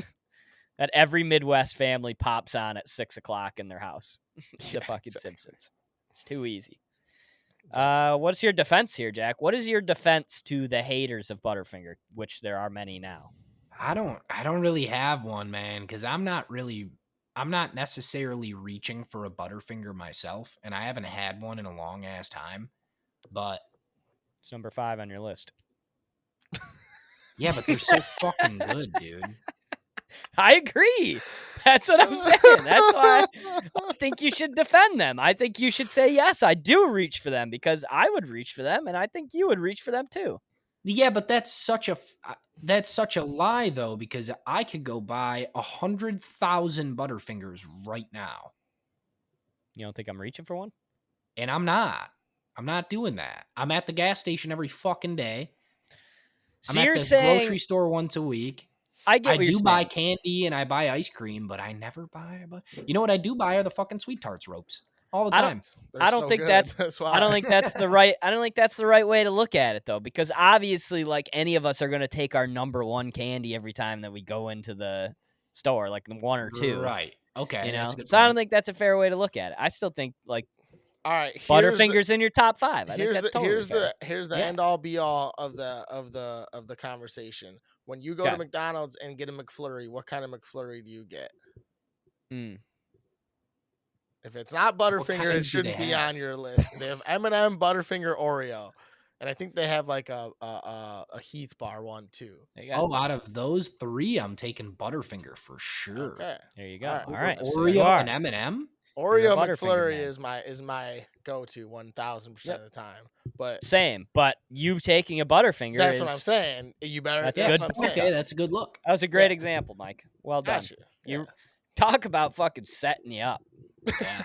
that every Midwest family pops on at 6 o'clock in their house? The Yeah, fucking exactly. Simpsons. It's too easy. Definitely. What's your defense here, Jack? What is your defense to the haters of Butterfinger, which there are many now? I don't really have one, man, because I'm not necessarily reaching for a Butterfinger myself, and I haven't had one in a long ass time. But It's number 5 on your list. yeah, but they're so fucking good, dude. I agree. That's what I'm saying. That's why I think you should defend them. I think you should say, yes, I do reach for them because I would reach for them, and I think you would reach for them too. Yeah, but that's such a lie though, because I could go buy 100,000 Butterfingers right now. You don't think I'm reaching for one? And I'm not. I'm not doing that. I'm at the gas station every fucking day. So I'm at you're the saying grocery store once a week. I get I what you're do buy saying. candy and I buy ice cream, but I never buy. You know what I do buy are the fucking sweet tarts ropes all the I don't- time. They're I don't so think good. that's That's why. I don't think that's the right I don't think that's the right way to look at it though, because obviously like any of us are going to take our number one candy every time that we go into the store, like one or two. Right. Okay. You That's know, a good so I don't point. think that's a fair way to look at it. I still think like All right, Butterfingers in your top 5. I think here's that's the totally here's fair. the here's the Yeah. end all be all of the conversation. When you go Okay. to McDonald's and get a McFlurry, what kind of McFlurry do you get? Mm. If it's not Butterfinger, kind it do shouldn't they be have? on your list. They have M&M, Butterfinger, Oreo, and I think they have like a Heath bar one too. There you go. Oh, out of those 3, I'm taking Butterfinger for sure. Okay, There you go. All right. All right. So you Oreo are. and M&M. You're a Oreo Butterfinger McFlurry man. is my go-to 1000% Yep. of the time. But Same, but you taking a Butterfinger that's is what I'm saying. You better. That's That's good. what I'm saying. Okay, that's a good look. That was a great Yeah. example, Mike. Well done. Gotcha. You Yeah. talk about fucking setting you up. Yeah.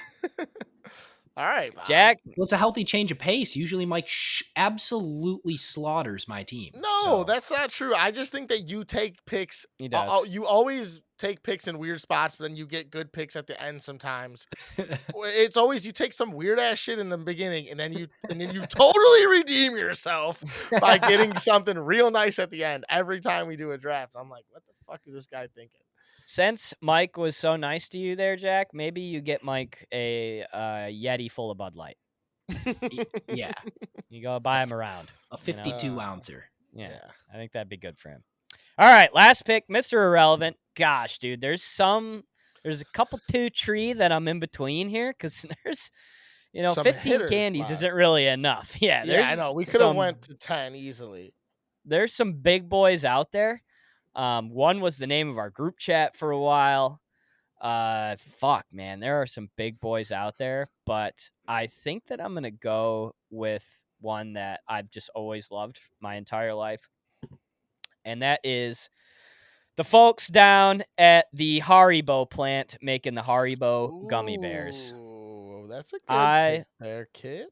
All right, Bob. Jack, Well, it's a healthy change of pace. Usually, Mike absolutely slaughters my team. No, So- that's not true. I just think that you take picks. he does. You always take picks in weird spots, but then you get good picks at the end sometimes. It's always you take some weird ass shit in the beginning, and then you totally redeem yourself by getting something real nice at the end. Every time we do a draft, I'm like, what the fuck is this guy thinking? Since Mike was so nice to you there, Jack, maybe you get Mike a Yeti full of Bud Light. yeah, You go buy him around. a 52 ouncer. Yeah, I think that'd be good for him. All right, last pick, Mr. Irrelevant. Gosh, dude, there's a couple 2-3 that I'm in between here because there's, Some 15 hitters, candies Bob. isn't really enough. Yeah, Yeah, I know. We could have some- went to 10 easily. There's some big boys out there. One was the name of our group chat for a while. Fuck, man, there are some big boys out there, but I think that I'm gonna go with one that I've just always loved my entire life, and that is the folks down at the Haribo plant making the Haribo gummy bears. Ooh, that's a good I- pick there, kid.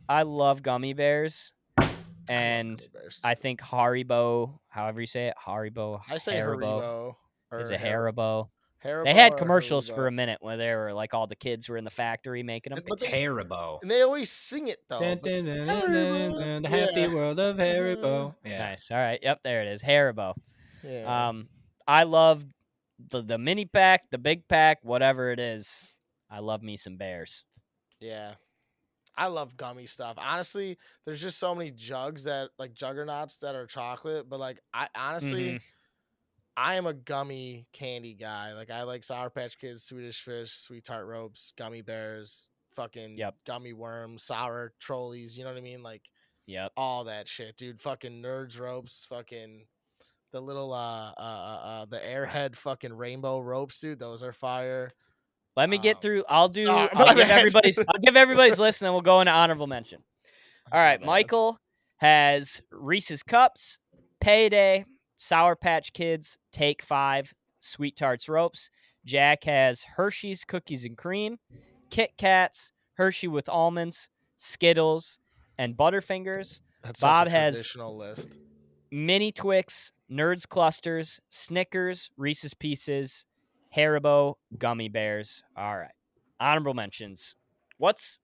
I love gummy bears, I love and gummy bears, I too. think Haribo, however you say it, Haribo, I say Haribo. Haribo. Is it Haribo? Haribo They had or commercials for Haribo. a minute where they were like all the kids were in the factory making them. But It's they- Haribo. And they always sing it though. Dun, but- dun, dun, dun, dun, dun, the happy Yeah. world of Haribo. Yeah. Nice. All right. Yep. There it is. Haribo. Yeah. I love the mini pack, the big pack, whatever it is. I love me some bears. Yeah. I love gummy stuff. Honestly, there's just so many jugs that like juggernauts that are chocolate, but like I honestly Mhm. I am a gummy candy guy. Like I like Sour Patch Kids, Swedish Fish, Sweet Tart Ropes, gummy bears, fucking Yep. gummy worms, sour trolleys, you know what I mean? Like Yep. all that shit, dude. Fucking Nerds Ropes, fucking the little the Airhead fucking rainbow ropes, dude. Those are fire. Let me get Um, through. I'll do. sorry, I'll my give bad. everybody's list, and then we'll go into honorable mention. All My right. bad. Michael has Reese's Cups, Payday, Sour Patch Kids, Take 5, Sweet Tarts Ropes. Jack has Hershey's Cookies and Cream, Kit Kats, Hershey with Almonds, Skittles, and Butterfingers. That's Bob such a has- traditional list. Mini Twix, Nerds Clusters, Snickers, Reese's Pieces, Haribo, Gummy Bears. All right. Honorable mentions. Let's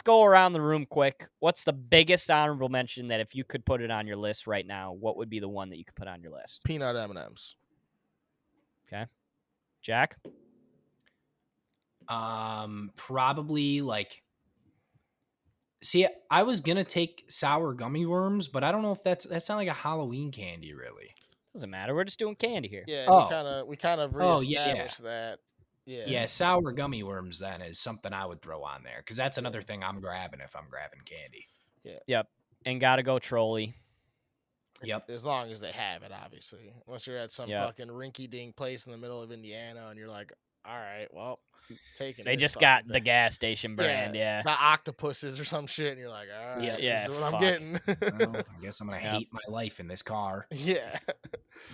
go around the room quick. What's the biggest honorable mention that if you could put it on your list right now, what would be the one that you could put on your list? Peanut M&Ms. Jack? Probably like. See, I was gonna take sour gummy worms, but I don't know if that's not like a Halloween candy, really. Doesn't matter. We're just doing candy here. Yeah, Oh. we kind of Oh, yeah, yeah. reestablished that. Yeah. Yeah, sour gummy worms then is something I would throw on there because that's another thing I'm grabbing if I'm grabbing candy. And gotta go trolley. Yep. As long as they have it, obviously. Unless you're at some Yep. fucking rinky-dink place in the middle of Indiana and you're like, all right, well, taking They this just got fucking the thing. gas station brand. Yeah. Not octopuses or some shit, and you're like, all right, Yeah, this is what fuck. I'm getting. Well, I guess I'm gonna Yep. hate my life in this car. yeah.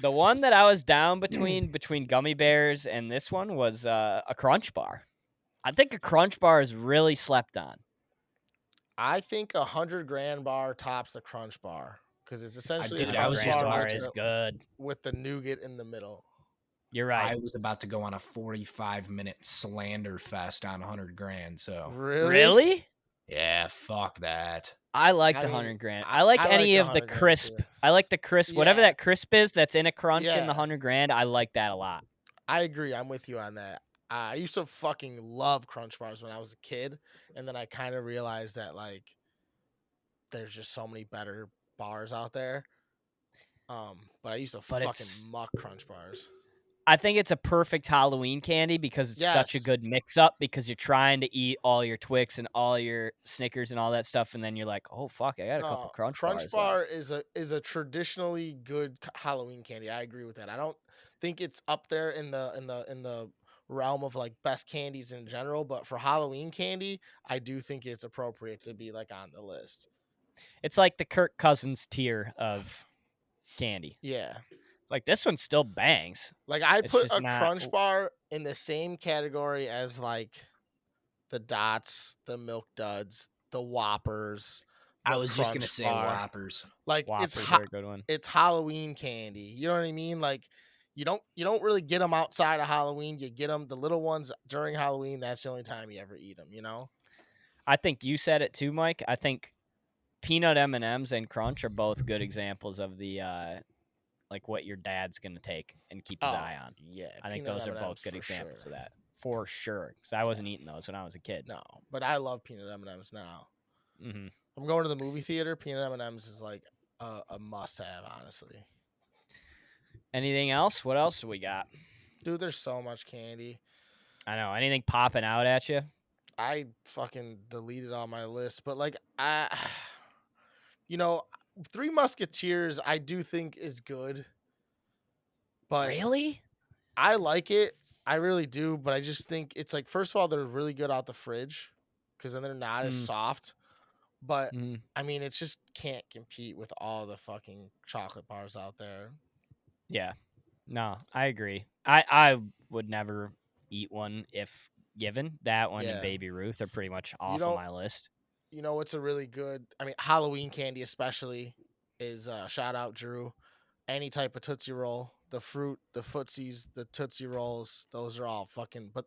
The one that I was down between gummy bears and this one was a Crunch Bar. I think a Crunch Bar is really slept on. I think $100 bar tops the Crunch Bar because it's essentially a dude, I Crunch was Crunch just Bar Bar about is to- good. with the nougat in the middle. You're right. I was about to go on a 45-minute slander fest on $100,000. So Really? yeah, fuck that. I like I the mean, $100,000. I- I like I like any the of the $100,000 crisp. too. I like the crisp, whatever Yeah. that crisp is that's in a crunch in the Yeah. $100,000. I like that a lot. I agree. I'm with you on that. I used to fucking love Crunch Bars when I was a kid, and then I kind of realized that like there's just so many better bars out there. But I used to But fucking it's- muck Crunch Bars. I think it's a perfect Halloween candy because it's such a Yes. good mix up because you're trying to eat all your Twix and all your Snickers and all that stuff, and then you're like, oh fuck, I got a couple Crunch Bars Bar left. is a traditionally good Halloween candy. I agree with that. I don't think it's up there in the realm of like best candies in general, but for Halloween candy, I do think it's appropriate to be like on the list. It's like the Kirk Cousins tier of candy. Yeah. It's like this one still bangs. Like I It's put just a not- Crunch Bar in the same category as like the Dots, the Milk Duds, the Whoppers. I the was just gonna Crunch say Bar. Whoppers. Like Whoppers it's are a good one. it's Halloween candy. You know what I mean? Like you don't really get them outside of Halloween. You get them the little ones during Halloween. That's the only time you ever eat them. You know? I think you said it too, Mike. I think peanut M&Ms and Crunch are both good examples of the like what your dad's gonna take and keep his eye on. Yeah, I think peanut those are M&Ms both good for examples sure. of that for sure. Because I wasn't eating those when I was a kid. No, but I love peanut M&Ms now. Hmm. I'm going to the movie theater. Peanut M&Ms is like a must-have, honestly. Anything else? What else do we got? Dude, there's so much candy. I know. Anything popping out at you? I fucking deleted all my list, but like you know, Three Musketeers I do think is good. But Really? I like it. I really do, but I just think it's like first of all they're really good out the fridge cuz then they're not as Mm. soft. But Mm. I mean, it just can't compete with all the fucking chocolate bars out there. Yeah. No, I agree. I would never eat one if given. That one and Yeah. Baby Ruth are pretty much off don't- of my list. You know what's a really good, I mean, Halloween candy especially is shout out Drew. Any type of Tootsie Roll, the fruit, the footsies, the Tootsie Rolls, those are all fucking, but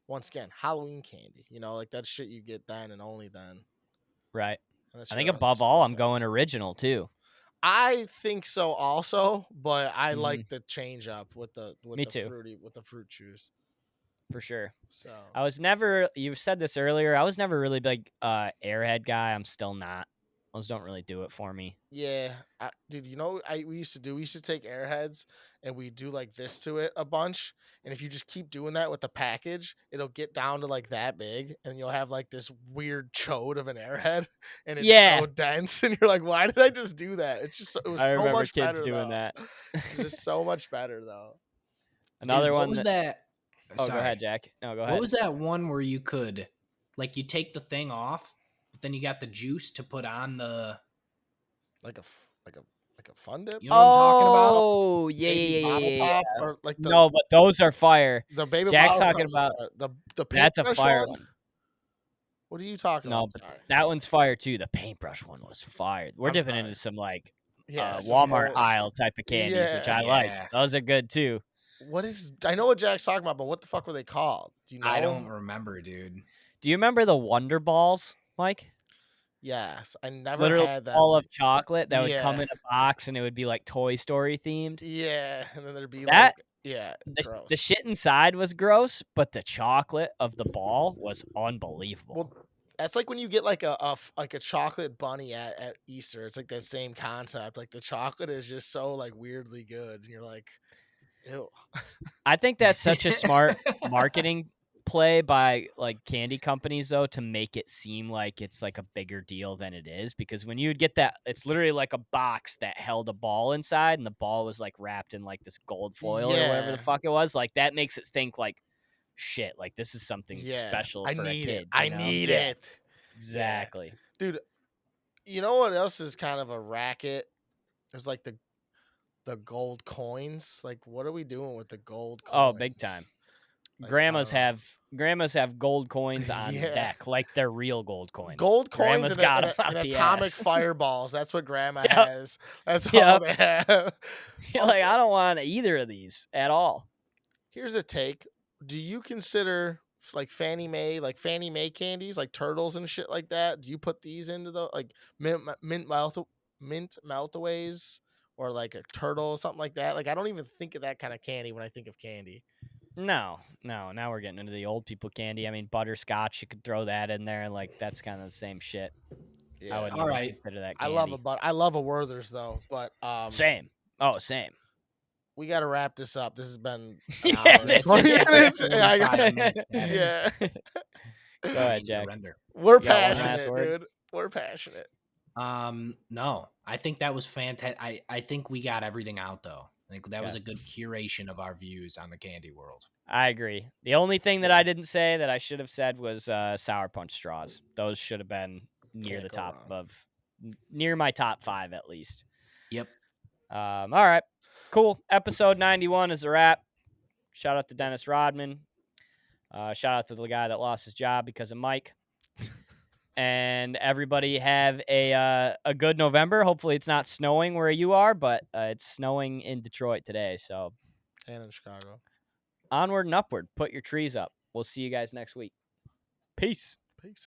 once again, Halloween candy, you know, like that shit you get then and only then. Right. Unless I think you're a above all, I'm smoker. going original too. I think so also, but I Mhm. like the change up with the Me too. fruit juice. For sure. So I was never, you said this earlier, I was never really big Airhead guy. I'm still not. Those don't really do it for me. yeah, dude, you know we used to take Airheads and we do like this to it a bunch, and if you just keep doing that with the package, it'll get down to like that big, and you'll have like this weird chode of an Airhead, and it's Yeah. so dense, and you're like, why did I just do that? It was I so remember much kids better doing though. that. It's just so much better though. Another Dude, one what was that? Oh, Sorry. go ahead, Jack. No, go ahead. What was that one where you could, like, you take the thing off, but then you got the juice to put on the, Like a Fun Dip. you know what I'm talking about? Oh, yeah, Baby yeah, yeah, bottle yeah, yeah. pop, or like the No, but those are fire. the baby Jack's bottle talking pops are about- fire. the That's a paintbrush fire one? one. What are you talking No, about? but Sorry. that one's fire too. The paintbrush one was fire. We're I'm dipping sorry. into some like Yeah, some Walmart more- aisle type of candies, which I Yeah. like. Those are good too. What is? I know what Jack's talking about, but what the fuck were they called? Do you know? I don't 'em? remember, dude. Do you remember the Wonder Balls, Mike? Yes, I never Literally had that. all of chocolate that would come Yeah. in a box and it would be like Toy Story themed. Yeah, and then there'd be That- like The gross. shit inside was gross, but the chocolate of the ball was unbelievable. Well, that's like when you get like a chocolate bunny at Easter. It's like that same concept. Like the chocolate is just so like weirdly good, and you're like, ew. I think that's such a smart marketing play by like candy companies though to make it seem like it's like a bigger deal than it is, because when you would get that, it's literally like a box that held a ball inside and the ball was like wrapped in like this gold foil or whatever Yeah. the fuck it was. Like that makes it think like shit, like this is something Yeah, special I for need a kid. it. I you know? need Yeah, it, exactly. dude. You know what else is kind of a racket? There's like the gold coins. Like, what are we doing with the gold coins? Oh, big time. Like, I grandmas don't know. have gold coins on Yeah. deck like they're real gold coins. Gold coins Grandma's and, got and, them out and the atomic ass. fireballs. That's what grandma Yep. has. That's all Yep. they have. You're like, Also, I don't want either of these at all. here's a take. Do you consider like Fannie Mae candies, like turtles and shit like that? Do you put these into the like mint meltaways or like a turtle, something like that? Like I don't even think of that kind of candy when I think of candy. No. Now we're getting into the old people candy. I mean, butterscotch, you could throw that in there, and like that's kind of the same shit. Yeah. I wouldn't All even right. consider that I candy. love a Werther's though, but Same. Oh, same. we got to wrap this up. This has been an Yeah, hour and this 20 is- minutes. and 45 minutes, Kevin. yeah. Go ahead, To Jack. render. We're You got one last passionate, word? dude. We're passionate. No, I think that was fantastic. I think we got everything out though. I think that was a good curation of our views on the candy world. I agree. The only thing that I didn't say that I should have said was sour punch straws. Those should have been near Can't the go top wrong. near my top 5 at least. Yep. All right. Cool. Episode 91 is a wrap. Shout out to Dennis Rodman. Shout out to the guy that lost his job because of Mike. And everybody have a good November. Hopefully it's not snowing where you are, but it's snowing in Detroit today. So And in Chicago. onward and upward. Put your trees up. We'll see you guys next week. Peace. Peace.